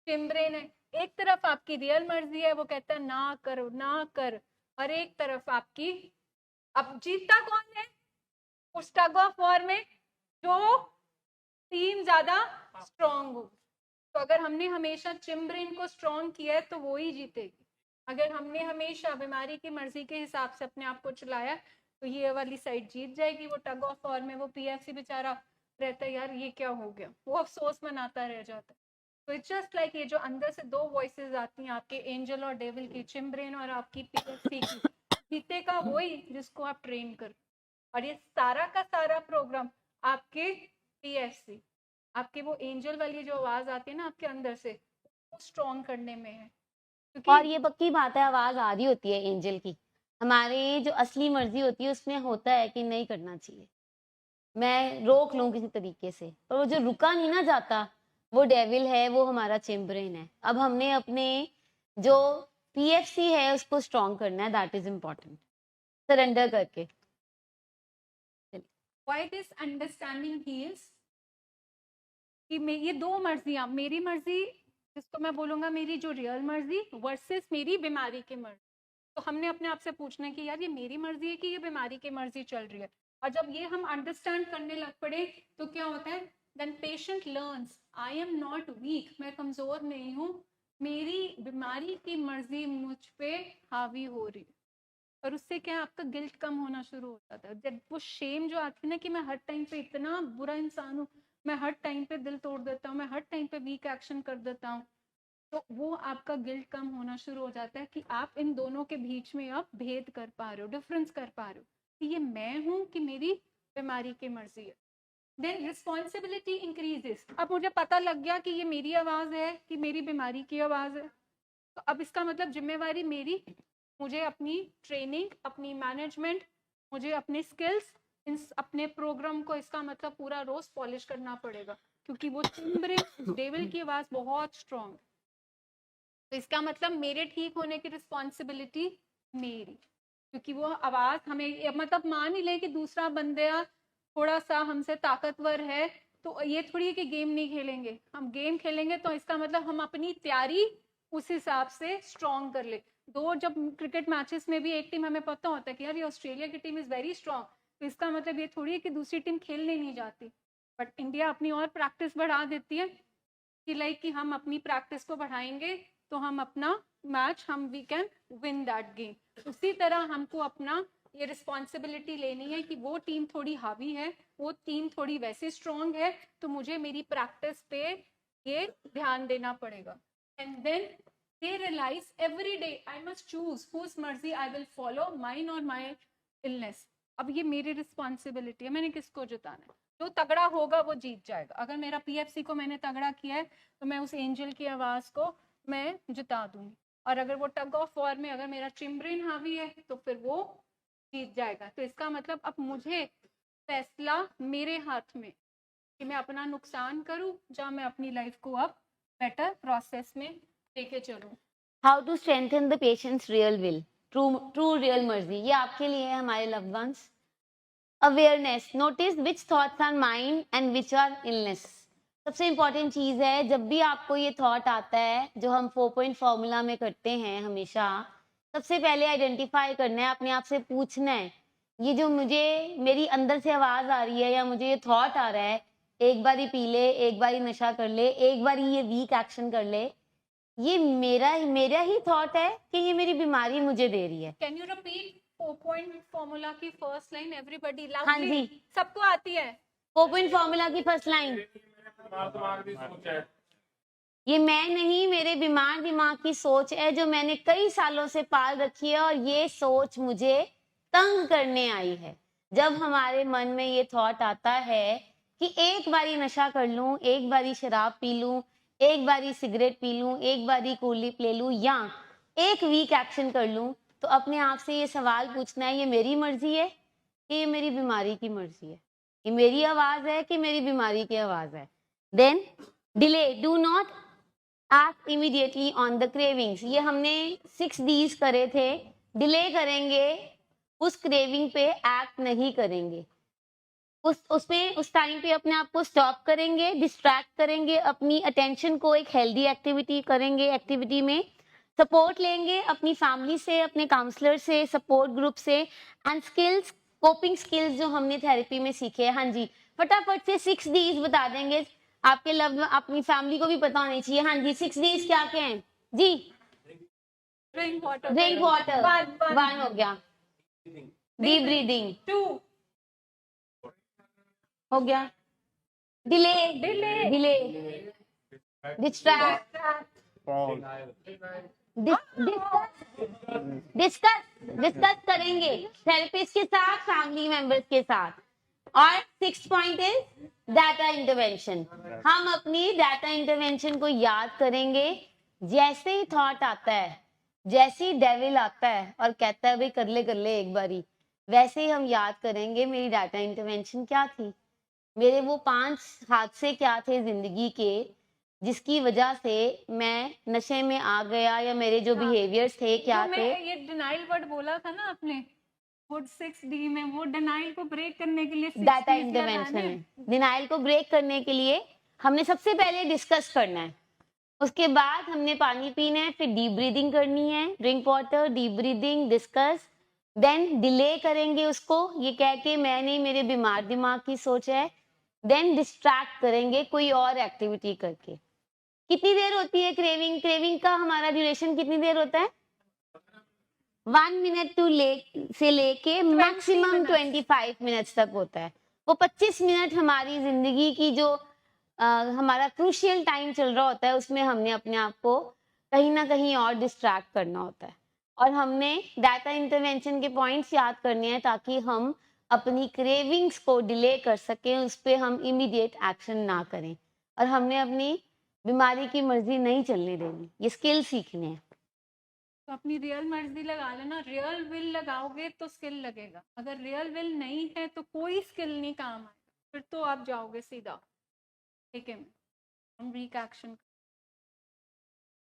चिम्ब्रेन है, एक तरफ आपकी रियल मर्जी है, वो कहता है ना करो ना कर, और एक तरफ आपकी, अब जीतता कौन है उस टग ऑफ वॉर में? जो टीम ज्यादा स्ट्रॉन्ग हो। तो अगर हमने हमेशा चिम्ब्रेन को स्ट्रॉन्ग किया है तो वो ही जीतेगी। अगर हमने हमेशा बीमारी की मर्जी के हिसाब से अपने आप को चलाया तो ये वाली साइड जीत जाएगी। वो टग ऑफ वॉर में वो पीएफसी बेचारा रहता है, यार ये क्या हो गया, वो अफसोस मनाता रह जाता है। तो इट्स जस्ट लाइक ये जो अंदर से दो वॉइसेस आती हैं आपके एंजल और डेविल की, चिम्ब्रेन और आपकी पीएफसी की, जीतेगा वही जिसको आप ट्रेन कर। और ये सारा का सारा प्रोग्राम आपके पीएफसी, आपके वो एंजल वाली जो आवाज आती है ना आपके अंदर से, स्ट्रॉन्ग करने में है। और ये पक्की बात है, आवाज आ रही होती है एंजल की, हमारी जो असली मर्जी होती है उसमें होता है कि नहीं करना चाहिए, मैं रोक लूं किसी तरीके से, पर वो जो रुका नहीं ना जाता वो डेविल है, वो हमारा चेम्बरेन है। अब हमने अपने जो पीएफसी है उसको स्ट्रॉन्ग करना है, दैट इज इम्पोर्टेंट, सरेंडर करके। Why this understanding heals? कि ये दो मर्जियां, मेरी मर्जी जिसको मैं बोलूंगा मेरी जो रियल मर्जी वर्सेस मेरी बीमारी की मर्जी। तो हमने अपने आप से पूछना है कि यार ये मेरी मर्जी है कि ये बीमारी की मर्जी चल रही है। और जब ये हम अंडरस्टैंड करने लग पड़े तो क्या होता है, then patient learns I am not weak, मैं कमजोर नहीं हूँ, मेरी बीमारी की मर्जी मुझ पे हावी हो रही है। और उससे क्या आपका गिल्ट कम होना शुरू हो जाता है। जब वो शेम जो आती है ना कि मैं हर टाइम पे इतना बुरा इंसान हूँ, मैं हर टाइम पे दिल तोड़ देता हूँ, मैं हर टाइम पे वीक एक्शन कर देता हूँ, तो वो आपका गिल्ट कम होना शुरू हो जाता है कि आप इन दोनों के बीच में आप भेद कर पा रहे हो, डिफरेंस कर पा रहे हो कि ये मैं हूँ कि मेरी बीमारी की मर्जी है। Then responsibility increases. अब मुझे पता लग गया कि ये मेरी आवाज है कि मेरी बीमारी की आवाज है, तो अब इसका मतलब जिम्मेवारी मेरी, मुझे अपनी ट्रेनिंग, अपनी मैनेजमेंट, मुझे अपने स्किल्स, इन अपने प्रोग्राम को इसका मतलब पूरा रोज पॉलिश करना पड़ेगा, क्योंकि वो चिम्ब्रेन डेविल की आवाज बहुत स्ट्रॉन्ग है। तो इसका मतलब मेरे ठीक होने की रिस्पॉन्सिबिलिटी मेरी, क्योंकि वो आवाज हमें, मतलब मान ही ले कि दूसरा बंदा थोड़ा सा हमसे ताकतवर है, तो ये थोड़ी है कि गेम नहीं खेलेंगे, हम गेम खेलेंगे तो इसका मतलब हम अपनी तैयारी उस हिसाब से स्ट्रॉन्ग कर ले। दो जब क्रिकेट मैचेस में भी एक टीम हमें पता होता है कि यार ये ऑस्ट्रेलिया की टीम इज वेरी स्ट्रॉन्ग, तो इसका मतलब ये थोड़ी है कि दूसरी टीम खेलने नहीं जाती, बट इंडिया अपनी और प्रैक्टिस बढ़ा देती है कि लाइक कि हम अपनी प्रैक्टिस को बढ़ाएंगे तो हम अपना मैच, हम we can win that game. उसी तरह हमको अपना ये रिस्पॉन्सिबिलिटी लेनी है कि वो टीम थोड़ी हावी है, वो टीम थोड़ी वैसे स्ट्रॉन्ग है, तो मुझे मेरी प्रैक्टिस पे ये ध्यान देना पड़ेगा। And then they realize every day I must choose whose मर्जी I will follow, mine or my illness। अब ये मेरी रिस्पॉन्सिबिलिटी है, मैंने किसको जिताना है, जो तगड़ा होगा वो जीत जाएगा। अगर मेरा पीएफसी को मैंने तगड़ा किया है तो मैं उस एंजल की आवाज को मैं जिता दूंगी, और अगर वो टग ऑफ वॉर में अगर मेरा चिम्ब्रेन हावी है तो फिर वो जीत जाएगा। तो इसका मतलब अब मुझे फैसला मेरे हाथ में कि मैं अपना नुकसान करूं या मैं अपनी लाइफ को अब बेटर प्रोसेस में लेके चलूं। How to strengthen the patients real will, true real मर्जी, ये आपके लिए है हमारे loved ones. Awareness, notice which thoughts are mind and which are illness. सबसे इंपॉर्टेंट चीज है, जब भी आपको ये थॉट आता है जो हम 4 पॉइंट फॉर्मूला में करते हैं हमेशा, सबसे पहले आइडेंटिफाई करना है, अपने आप से पूछना है ये जो मुझे मेरी अंदर से आवाज आ रही है या मुझे ये थॉट आ रहा है, एक बारी पी ले, एक बारी नशा कर ले, एक बारी ये वीक एक्शन कर ले, ये मेरा ही थॉट है कि ये मेरी बीमारी मुझे दे रही है। Can you repeat 4 point formula की फर्स्ट लाइन एवरीबॉडी लाउडली? हाँ जी, सबको आती है 4 पॉइंट फॉर्मूला की फर्स्ट लाइन, ये मैं नहीं, मेरे बीमार दिमाग की सोच है जो मैंने कई सालों से पाल रखी है और ये सोच मुझे तंग करने आई है। जब हमारे मन में ये थॉट आता है कि एक बारी नशा कर लूं, एक बारी शराब पी लूं, एक बारी सिगरेट पी लूं, एक बारी कूलिप ले लूं या एक वीक एक्शन कर लूं, तो अपने आप से ये सवाल पूछना है, ये मेरी मर्जी है कि ये मेरी बीमारी की मर्जी है? ये मेरी आवाज है कि मेरी बीमारी की आवाज है? Then delay, do not act immediately on the cravings. ये हमने 6 Ds करे थे। डिले करेंगे, उस क्रेविंग पे एक्ट नहीं करेंगे, उस टाइम पे अपने आप को स्टॉप करेंगे, डिस्ट्रैक्ट करेंगे, अपनी अटेंशन को एक हेल्दी एक्टिविटी करेंगे, एक्टिविटी में सपोर्ट लेंगे अपनी फैमिली से, अपने काउंसलर से, सपोर्ट ग्रुप से, एंड स्किल्स, कोपिंग स्किल्स जो हमने थेरेपी में सीखे। हाँ जी, फटाफट से 6 Ds बता देंगे, आपके लव अपनी फैमिली को भी पता होनी चाहिए। हाँ जी, 6 Ds क्या क्या हैं जी? Drink water, drink water, one हो गया। डीप ब्रीदिंग, 2 हो गया। डिले, डिले, डिस्ट्रैक्ट, डिस्कस करेंगे थेरेपिस्ट के साथ, फैमिली मेंबर्स के साथ। और 6th point is data intervention. हम अपनी डाटा इंटरवेंशन को याद करेंगे। जैसे ही थॉट आता है, जैसे ही डेविल आता है और कहता है भाई कर ले एक बारी, वैसे ही हम याद करेंगे मेरी डाटा इंटरवेंशन क्या थी, मेरे वो 5 हादसे क्या थे जिंदगी के जिसकी वजह से मैं नशे में आ गया, या मेरे जो बिहेवियर्स थे क्या जो थे। मैं ये डिनाइल वर्ड बोला था ना आपने, वो 6D में, वो डिनाइल को ब्रेक करने के लिए 6 डाटा Ds इंटरवेंशन लगाने। है। डिनाइल को ब्रेक करने के लिए हमने सबसे पहले डिस्कस करना है, उसके बाद हमने पानी पीना है, फिर डीप ब्रीदिंग करनी है, drink water, deep breathing, discuss, then delay करेंगे उसको ये कह के मैं नहीं, मेरे बीमार दिमाग की सोच है, देन डिस्ट्रैक्ट करेंगे कोई और एक्टिविटी करके। कितनी देर होती है क्रेविंग? क्रेविंग का हमारा ड्यूरेशन कितनी देर होता है? 1 मिनट से लेके मैक्सिमम 25 मिनट्स तक होता है। वो 25 मिनट हमारी जिंदगी की जो हमारा क्रूशियल टाइम चल रहा होता है, उसमें हमने अपने आप को कहीं ना कहीं और डिस्ट्रैक्ट करना होता है, और हमने डाटा इंटरवेंशन के पॉइंट्स याद करने हैं ताकि हम अपनी क्रेविंग्स को डिले कर सकें, उस पर हम इमीडिएट एक्शन ना करें, और हमने अपनी बीमारी की मर्जी नहीं चलने देनी। ये स्किल सीखने हैं। तो अपनी रियल मर्जी लगा लेना। रियल विल लगाओगे तो स्किल लगेगा, अगर रियल विल नहीं है तो कोई स्किल नहीं काम आएगा, फिर तो आप जाओगे सीधा। ठीक है, हम weak action.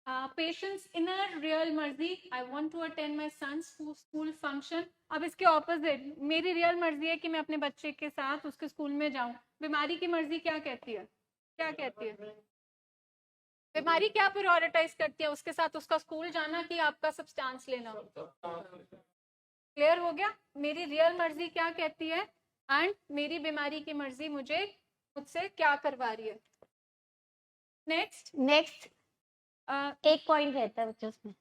Patience inner real मर्जी, I want to attend my son's school function. अब इसके ऑपोजिट, मेरी रियल मर्जी है कि मैं अपने बच्चे के साथ उसके स्कूल में जाऊं। बीमारी की मर्जी क्या कहती है? क्या कहती है बीमारी? क्या प्रायोरिटाइज करती है? उसके साथ उसका स्कूल जाना कि आपका सब्सटेंस लेना? क्लियर हो गया? मेरी रियल मर्जी क्या कहती है एंड मेरी बीमारी की मर्जी मुझसे क्या करवा रही है। नेक्स्ट एक पॉइंट रहता है बच्चों उसमें,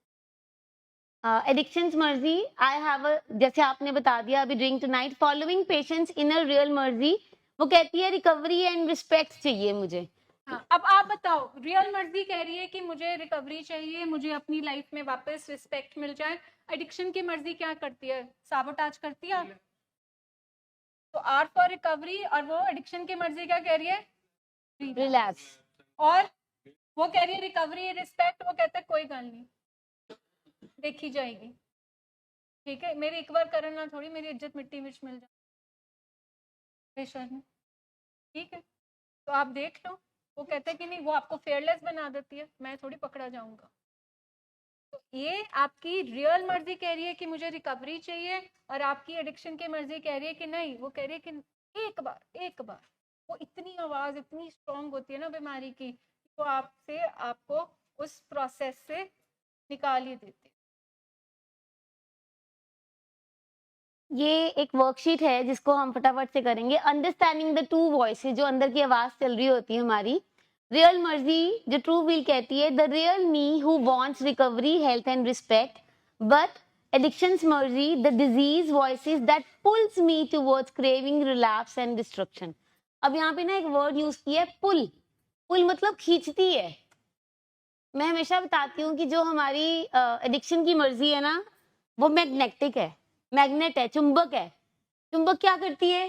एडिक्शंस मर्जी। आई हैव जैसे आपने बता दिया अभी, drink tonight, following patients inner real मर्जी, वो कहती है रिकवरी एंड रिस्पेक्ट चाहिए मुझे। हाँ, अब आप बताओ, रियल मर्जी कह रही है कि मुझे रिकवरी चाहिए, मुझे अपनी लाइफ में वापस रिस्पेक्ट मिल जाए। एडिक्शन की मर्जी क्या करती है? साबोटाज करती है। तो आर फॉर रिकवरी, और वो एडिक्शन की मर्जी क्या कह रही है? रिलैप्स। और वो कह रही है रिकवरी रिस्पेक्ट, वो कहता है कोई गल नहीं, देखी जाएगी। ठीक है, मेरी एक बार करना थोड़ी मेरी इज्जत मिट्टी में मिल जाए बेशर्म। ठीक है, तो आप देख लो, वो कहते हैं कि नहीं, वो आपको फेयरलेस बना देती है, मैं थोड़ी पकड़ा जाऊंगा। तो ये आपकी रियल मर्जी कह रही है कि मुझे रिकवरी चाहिए, और आपकी एडिक्शन की मर्जी कह रही है कि नहीं, वो कह रही है कि एक बार। वो इतनी आवाज इतनी स्ट्रांग होती है ना बीमारी की, वो आपको उस प्रोसेस से निकाल ही देती है। ये एक वर्कशीट है जिसको हम फटाफट से करेंगे। अंडरस्टैंडिंग द टू वॉइसेस, जो अंदर की आवाज चल रही होती है हमारी। रियल मर्जी जो ट्रू विल कहती है, the real me who wants recovery, health and respect, but addiction's मर्जी, the disease voices that pulls me towards craving, relapse and destruction. अब यहाँ पे ना एक वर्ड यूज किया है, पुल। पुल मतलब खींचती है, मैं हमेशा बताती हूँ कि जो हमारी एडिक्शन की मर्जी है ना, वो मैग्नेटिक है, मैग्नेट है, चुंबक है। चुंबक क्या करती है?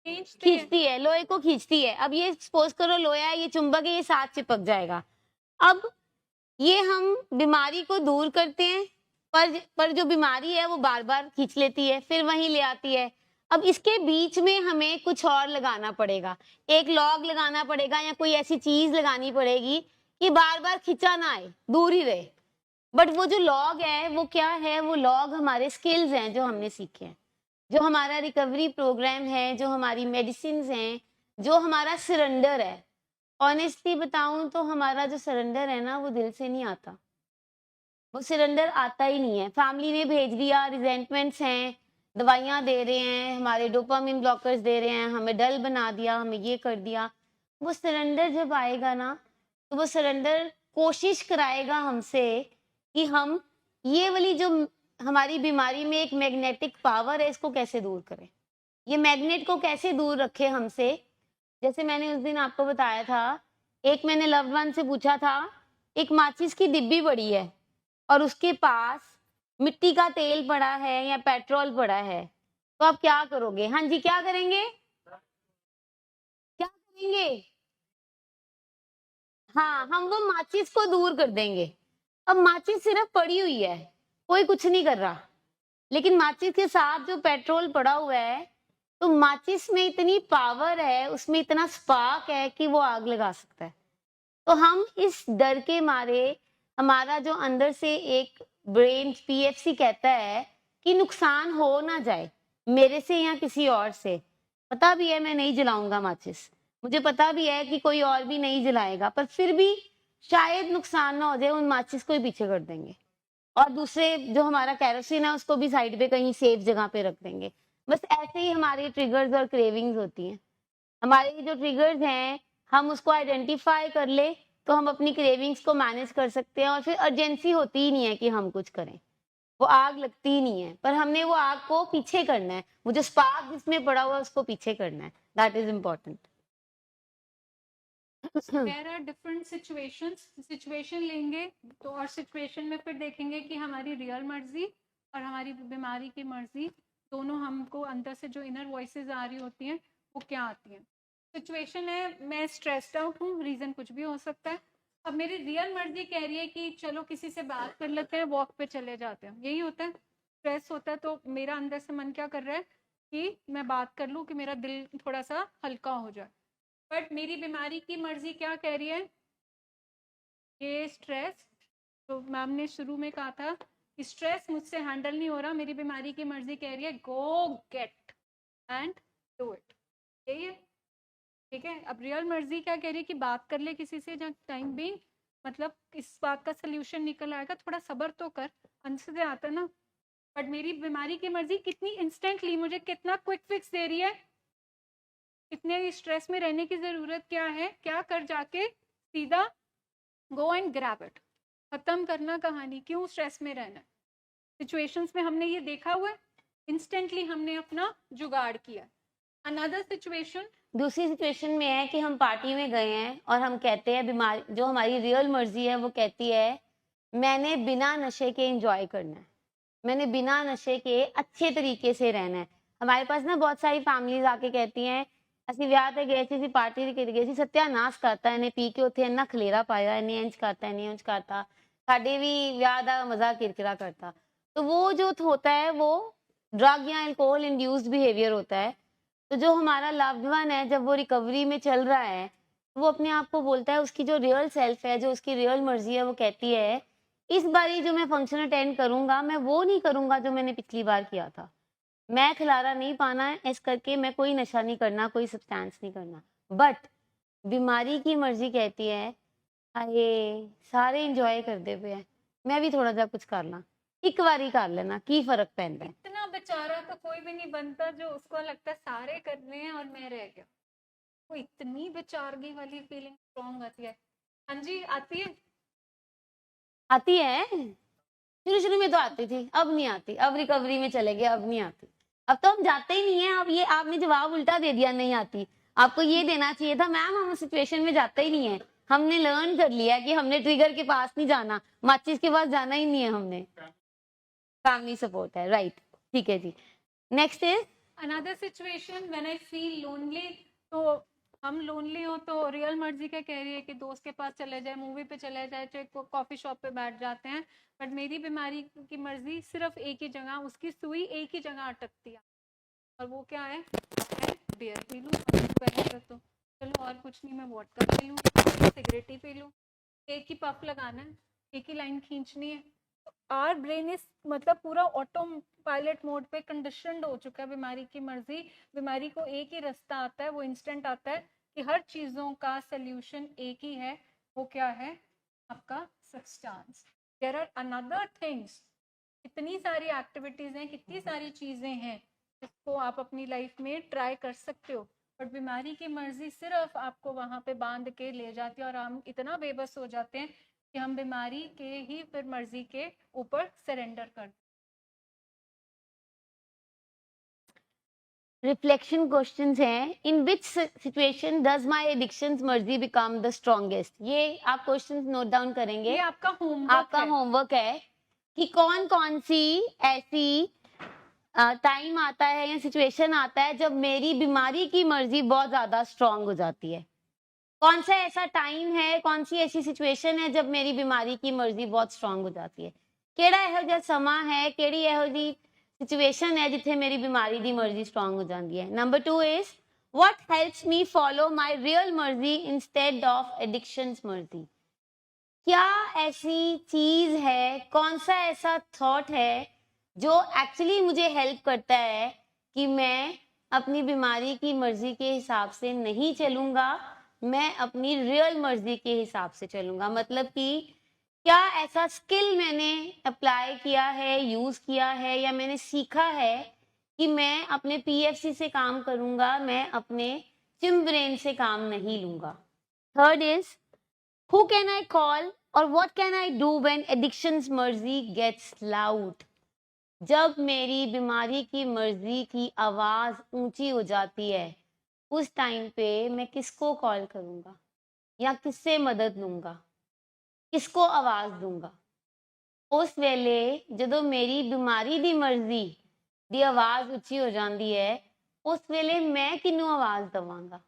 खींचती है। खींचती है, लोहे को खींचती है। अब ये सपोज करो लोहा है, ये चुंबक है, ये साथ चिपक जाएगा। अब ये हम बीमारी को दूर करते हैं, पर जो बीमारी है वो बार बार खींच लेती है, फिर वहीं ले आती है। अब इसके बीच में हमें कुछ और लगाना पड़ेगा, एक लॉग लगाना पड़ेगा या कोई ऐसी चीज लगानी पड़ेगी कि बार बार खींचा ना आए, दूर ही रहे। बट वो जो लॉग है वो क्या है? वो लॉग हमारे स्किल्स हैं जो हमने सीखे हैं, जो हमारा रिकवरी प्रोग्राम है, जो हमारी मेडिसिन हैं, जो हमारा सरेंडर है। ऑनेस्टली बताऊं तो हमारा जो सरेंडर है ना, वो दिल से नहीं आता, वो सरेंडर आता ही नहीं है। फैमिली ने भेज दिया, रिजेंटमेंट्स हैं, दवाइयां दे रहे हैं, हमारे डोपामिन ब्लॉकर्स दे रहे हैं, हमें डल बना दिया, हमें ये कर दिया। वो सरेंडर जब आएगा ना, तो वो सरेंडर कोशिश कराएगा हमसे कि हम ये वाली जो हमारी बीमारी में एक मैग्नेटिक पावर है, इसको कैसे दूर करें, ये मैग्नेट को कैसे दूर रखे हमसे। जैसे मैंने उस दिन आपको बताया था, एक मैंने लव्ड वन से पूछा था, एक माचिस की डिब्बी पड़ी है और उसके पास मिट्टी का तेल पड़ा है या पेट्रोल पड़ा है, तो आप क्या करोगे? हाँ जी, क्या करेंगे? क्या करेंगे? हाँ, हम वो माचिस को दूर कर देंगे। अब माचिस सिर्फ पड़ी हुई है, कोई कुछ नहीं कर रहा, लेकिन माचिस के साथ जो पेट्रोल पड़ा हुआ है, तो माचिस में इतनी पावर है, उसमें इतना स्पार्क है कि वो आग लगा सकता है। तो हम इस डर के मारे, हमारा जो अंदर से एक ब्रेन पीएफसी कहता है कि नुकसान हो ना जाए मेरे से या किसी और से। पता भी है मैं नहीं जलाऊंगा माचिस, मुझे पता भी है कि कोई और भी नहीं जलाएगा, पर फिर भी शायद नुकसान ना हो जाए, उन माचिस को ही पीछे कर देंगे और दूसरे जो हमारा कैरोसिन है उसको भी साइड पे कहीं सेफ जगह पे रख देंगे। बस ऐसे ही हमारी ट्रिगर्स और क्रेविंग्स होती हैं। हमारे जो ट्रिगर्स हैं, हम उसको आइडेंटिफाई कर ले तो हम अपनी क्रेविंग्स को मैनेज कर सकते हैं और फिर अर्जेंसी होती ही नहीं है कि हम कुछ करें, वो आग लगती ही नहीं है, पर हमने वो आग को पीछे करना है, वो जो स्पार्क जिसमें पड़ा हुआ है उसको पीछे करना है। That is important. There are different situation लेंगे तो, और सिचुएशन में फिर देखेंगे कि हमारी रियल मर्जी और हमारी बीमारी की मर्जी दोनों, हमको अंदर से जो इनर वॉइसेस आ रही होती हैं वो क्या आती हैं। सिचुएशन है, मैं स्ट्रेस्ड आउट हूँ, रीज़न कुछ भी हो सकता है। अब मेरी रियल मर्जी कह रही है कि चलो किसी से बात कर लेते हैं, वॉक पे चले जाते हैं, यही होता है। स्ट्रेस होता है तो मेरा अंदर से मन क्या कर रहा है कि मैं बात कर लूँ कि मेरा दिल थोड़ा सा हल्का हो जाए। बट मेरी बीमारी की मर्जी क्या कह रही है? ये स्ट्रेस, तो मैम ने शुरू में कहा था कि स्ट्रेस मुझसे हैंडल नहीं हो रहा, मेरी बीमारी की मर्जी कह रही है गो गेट एंड डू इट। यही है, ठीक है। अब रियल मर्जी क्या कह रही है कि बात कर ले किसी से, जहाँ टाइम भी मतलब इस बात का सोल्यूशन निकल आएगा, थोड़ा सब्र तो कर, अंत से आता ना। बट मेरी बीमारी की मर्जी कितनी इंस्टेंटली मुझे कितना क्विक फिक्स दे रही है, इतने स्ट्रेस में रहने की जरूरत क्या है, क्या कर जाके सीधा गो एंड ग्रैब इट, खत्म करना कहानी, क्यों स्ट्रेस में रहना। सिचुएशंस में हमने ये देखा हुआ है, इंस्टेंटली हमने अपना जुगाड़ किया। अनदर सिचुएशन, दूसरी सिचुएशन में है कि हम पार्टी में गए हैं और हम कहते हैं, बीमारी जो हमारी रियल मर्जी है वो कहती है मैंने बिना नशे के एंजॉय करना है, मैंने बिना नशे के अच्छे तरीके से रहना है। हमारे पास ना बहुत सारी फैमिलीज आके कहती हैं ਅਸੀਂ ਵਿਆਹ ਤੇ ਗਏ ਸੀ ਪਾਰਟੀ ਤੇ ਗਏ ਸੀ ਸਤਿਆਨਾਸ਼ ਕਰਤਾ ਇਹਨੇ ਪੀ ਕੇ ਉੱਥੇ ਇੰਨਾ ਖਲੇਰਾ ਪਾਇਆ ਇਹਨੇ ਇੰਜ ਕਰਤਾ ਇਹਨੇ ਉਂਝ ਕਰਤਾ ਸਾਡੇ ਵੀ ਵਿਆਹ ਦਾ ਮਜ਼ਾ किरकिरा करता। तो वो जो होता है वो ड्रग या अल्कोहल इंड्यूस्ड बिहेवियर होता है। तो जो हमारा लव्ड वन है जब वो रिकवरी में चल रहा है वो अपने आप को बोलता है, उसकी जो रियल सेल्फ है, जो उसकी रियल मर्जी है, वो कहती है इस बारी जो मैं फंक्शन अटेंड करूंगा मैं वो नहीं करूंगा जो मैंने पिछली बार किया था, मैं खिलारा नहीं पाना है, इस करके मैं कोई नशा नहीं करना, कोई सब्सटेंस नहीं करना। बट बीमारी की मर्जी कहती है हाय सारे इंजॉय करते पे है, मैं भी थोड़ा जा कुछ कर ला, एक बारी कर लेना की फर्क पैंदा है। इतना बेचारा तो कोई भी नहीं बनता जो उसको लगता है सारे करने हैं और मैं रह गया, वो इतनी बेचारगी वाली फीलिंग स्ट्रॉन्ग आती है। हाँ जी, आती है। आती है, शुरू शुरू में तो आती थी, अब नहीं आती, अब रिकवरी में चले गए, अब नहीं आती, अब तो हम जाते ही नहीं है। अब ये आपने जवाब उल्टा दे दिया, नहीं आती, आपको ये देना चाहिए था मैम हम सिचुएशन में जाते ही नहीं है, हमने लर्न कर लिया कि हमने ट्रिगर के पास नहीं जाना, माचिस के पास जाना ही नहीं है हमने। फैमिली सपोर्ट है, राइट, ठीक है जी। Next is another situation when I feel lonely, तो हम लोनली हो तो रियल मर्जी क्या कह रही है कि दोस्त के पास चले जाए, मूवी पे चले जाए, चाहे कॉफी शॉप पे बैठ जाते हैं, बट मेरी बीमारी की मर्जी सिर्फ एक ही जगह, उसकी सुई एक ही जगह अटकती है, और वो क्या है, बियर पी लूँ तो चलो, और कुछ नहीं, मैं वोडका पी लूँ, सिगरेट ही पी लूँ, एक ही पफ लगाना है, एक ही लाइन खींचनी है। आर ब्रेन इज मतलब पूरा ऑटो पायलट मोड पे कंडीशनड हो चुका है बीमारी की मर्जी। बीमारी को एक ही रास्ता आता है, वो इंस्टेंट आता है कि हर चीजों का सोल्यूशन एक ही है, वो क्या है, आपका substance. There are another things, कितनी सारी एक्टिविटीज हैं, कितनी सारी चीजें हैं जिसको आप अपनी लाइफ में ट्राई कर सकते हो, बट बीमारी की मर्जी सिर्फ आपको वहां पे बांध के ले जाती है, और हम इतना बेबस हो जाते हैं कि हम बीमारी के ही फिर मर्जी के ऊपर सरेंडर कर। रिफ्लेक्शन क्वेश्चंस हैं, in which situation does my addiction's मर्जी बिकम द स्ट्रॉन्गेस्ट। ये आप क्वेश्चंस नोट डाउन करेंगे, ये आपका आपका होमवर्क है कि कौन कौन सी ऐसी टाइम आता है या सिचुएशन आता है जब मेरी बीमारी की मर्जी बहुत ज्यादा स्ट्रांग हो जाती है। कौन सा ऐसा टाइम है, कौन सी ऐसी सिचुएशन है जब मेरी बीमारी की मर्जी बहुत स्ट्रांग हो जाती है। केड़ा ਇਹੋ ਜਿਹਾ ਸਮਾਂ ਹੈ, ਕਿਹੜੀ ਇਹੋ ਜੀ सिचुएशन है जिथे मेरी बीमारी की मर्जी स्ट्रांग हो जाती है। Number 2 is what helps me follow my real मर्जी इंस्टेड ऑफ एडिक्शंस मर्जी। क्या ऐसी चीज है, कौन सा ऐसा थॉट है जो एक्चुअली मुझे हेल्प करता है कि मैं अपनी बीमारी की मर्जी के हिसाब से नहीं चलूंगा, मैं अपनी रियल मर्जी के हिसाब से चलूंगा। मतलब कि क्या ऐसा स्किल मैंने अप्लाई किया है, यूज किया है, या मैंने सीखा है कि मैं अपने पीएफसी से काम करूंगा, मैं अपने चिम्ब्रेन से काम नहीं लूंगा। Third is who can I call और what can I do when addiction's मर्जी गेट्स लाउड। जब मेरी बीमारी की मर्जी की आवाज ऊंची हो जाती है, उस टाइम पे मैं किसको कॉल करूंगा या किससे मदद लूंगा, किसको आवाज दूंगा। उस वेले जदों मेरी बीमारी दी मर्जी दी आवाज उच्ची हो जाती है, उस वेले मैं किनू आवाज दवांगा,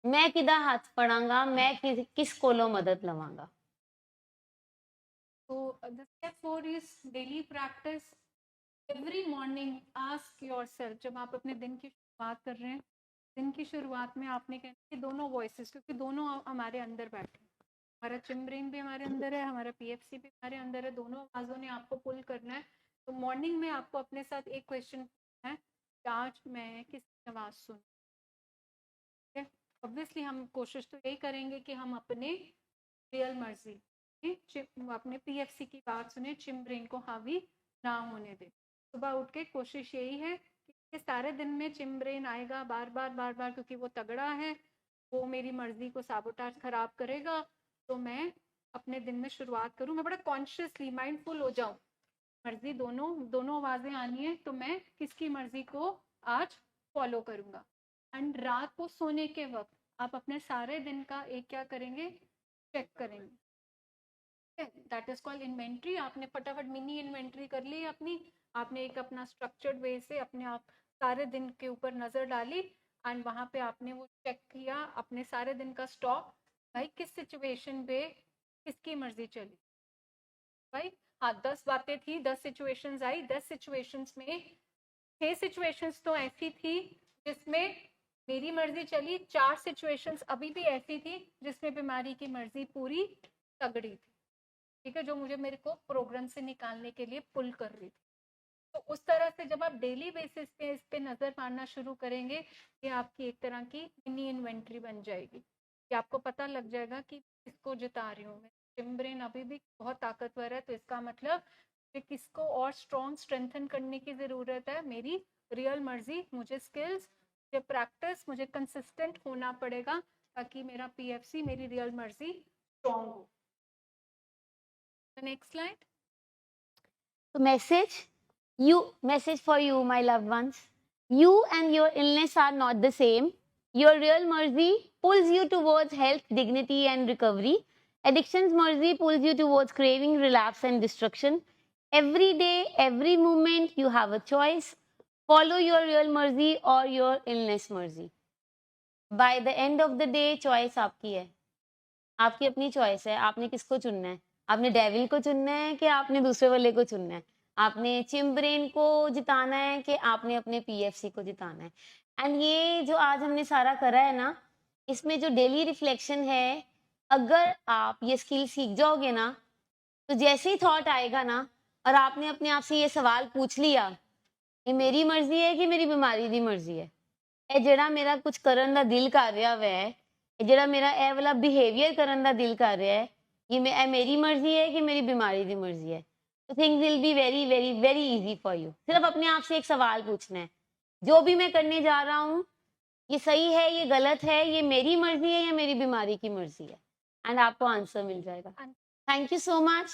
मैं किदा हाथ फड़ांगा, मैं किस कोलों मदद लवांगा। तो the step 4 is daily practice. Every morning ask yourself, जब आप अपने दिन की शुरुआत कर रहे हैं, दिन की शुरुआत में आपने कहना कि दोनों वॉइसेस, क्योंकि दोनों हमारे अंदर बैठे, हमारा चिम्ब्रेन भी हमारे अंदर है, हमारा पीएफसी भी हमारे अंदर है, दोनों आवाज़ों ने आपको पुल करना है। तो मॉर्निंग में आपको अपने साथ एक क्वेश्चन है कि आज मैं किसकी आवाज़ सुन। ऑब्वियसली हम कोशिश तो यही करेंगे कि हम अपने रियल मर्जी, अपने पीएफसी की बात सुने, चिम्ब्रेन को हावी ना होने दे। सुबह उठ के कोशिश यही है कि सारे दिन में चिम्ब्रेन आएगा बार बार बार बार, क्योंकि वो तगड़ा है, वो मेरी मर्जी को साबोटाज खराब करेगा। तो मैं अपने दिन में शुरुआत करूँ, मैं बड़ा कॉन्शियसली माइंडफुल हो जाऊँ, मर्जी दोनों आवाजें आनी है, तो मैं किसकी मर्जी को आज फॉलो करूंगा। एंड रात को सोने के वक्त आप अपने सारे दिन का एक क्या करेंगे, चेक करेंगे। That is called inventory. आपने फटाफट मिनी इन्वेंट्री कर ली अपनी, आपने एक अपना स्ट्रक्चर्ड वे से अपने आप सारे दिन के ऊपर नजर डाली, एंड वहां पे आपने वो चेक किया अपने सारे दिन का स्टॉक, भाई किस सिचुएशन पे किसकी मर्जी चली। भाई हाँ 10 बातें थी, 10 सिचुएशंस आई, 10 सिचुएशंस में 6 सिचुएशंस तो ऐसी थी जिसमें मेरी मर्जी चली, 4 सिचुएशंस अभी भी ऐसी थी जिसमें बीमारी की मर्जी पूरी तगड़ी थी, ठीक है, जो मुझे मेरे को प्रोग्राम से निकालने के लिए पुल कर रही थी। तो उस तरह से जब आप डेली बेसिस पे इस पे नजर मारना शुरू करेंगे, ये आपकी एक तरह की मिनी इन्वेंट्री बन जाएगी, कि आपको पता लग जाएगा कि किसको जिता रही हूँ मैं। चिम्ब्रेन अभी भी बहुत ताकतवर है, तो इसका मतलब कि किसको और स्ट्रेंथन करने की जरूरत है, मेरी रियल मर्जी, मुझे स्किल्स, मुझे प्रैक्टिस, मुझे कंसिस्टेंट होना पड़ेगा ताकि मेरा पीएफसी, मेरी रियल मर्जी स्ट्रॉन्ग हो। Next slide. Message for you, my loved ones. You and your illness are not the same. Your real mercy pulls you towards health, dignity and recovery. Addiction's mercy pulls you towards craving, relapse and destruction. Every day, every moment you have a choice. Follow your real mercy or your illness mercy. By the end of the day, choice आपकी है, आपकी अपनी choice है, आपने किसको चुनना है, आपने डेविल को चुनना है कि आपने दूसरे वाले को चुनना है, आपने चिम्ब्रेन को जिताना है कि आपने अपने पीएफसी को जिताना है। एंड ये जो आज हमने सारा करा है ना, इसमें जो डेली रिफ्लेक्शन है, अगर आप ये स्किल सीख जाओगे ना, तो जैसे ही थॉट आएगा ना और आपने अपने आप से ये सवाल पूछ लिया कि मेरी मर्जी है कि मेरी बीमारी दी मर्जी है, ਇਹ ਜਿਹੜਾ ਮੇਰਾ ਕੁਝ ਕਰਨ ਦਾ ਦਿਲ ਕਰ ਰਿਹਾ ਵੈ, ਇਹ ਜਿਹੜਾ ਮੇਰਾ ਇਹ ਵਾਲਾ ਬਿਹੇਵੀਅਰ ਕਰਨ ਦਾ ਦਿਲ ਕਰ ਰਿਹਾ ਹੈ, ਇਹ ਮੇਰੀ ਮਰਜ਼ੀ है कि मेरी बीमारी ਦੀ मर्जी है। तो things will be very very very easy for you. सिर्फ अपने आप से एक सवाल पूछना है, जो भी मैं करने जा रहा हूँ ये सही है, ये गलत है, ये मेरी मर्जी है या मेरी बीमारी की मर्जी है, एंड आपको आंसर मिल जाएगा। Thank you so much.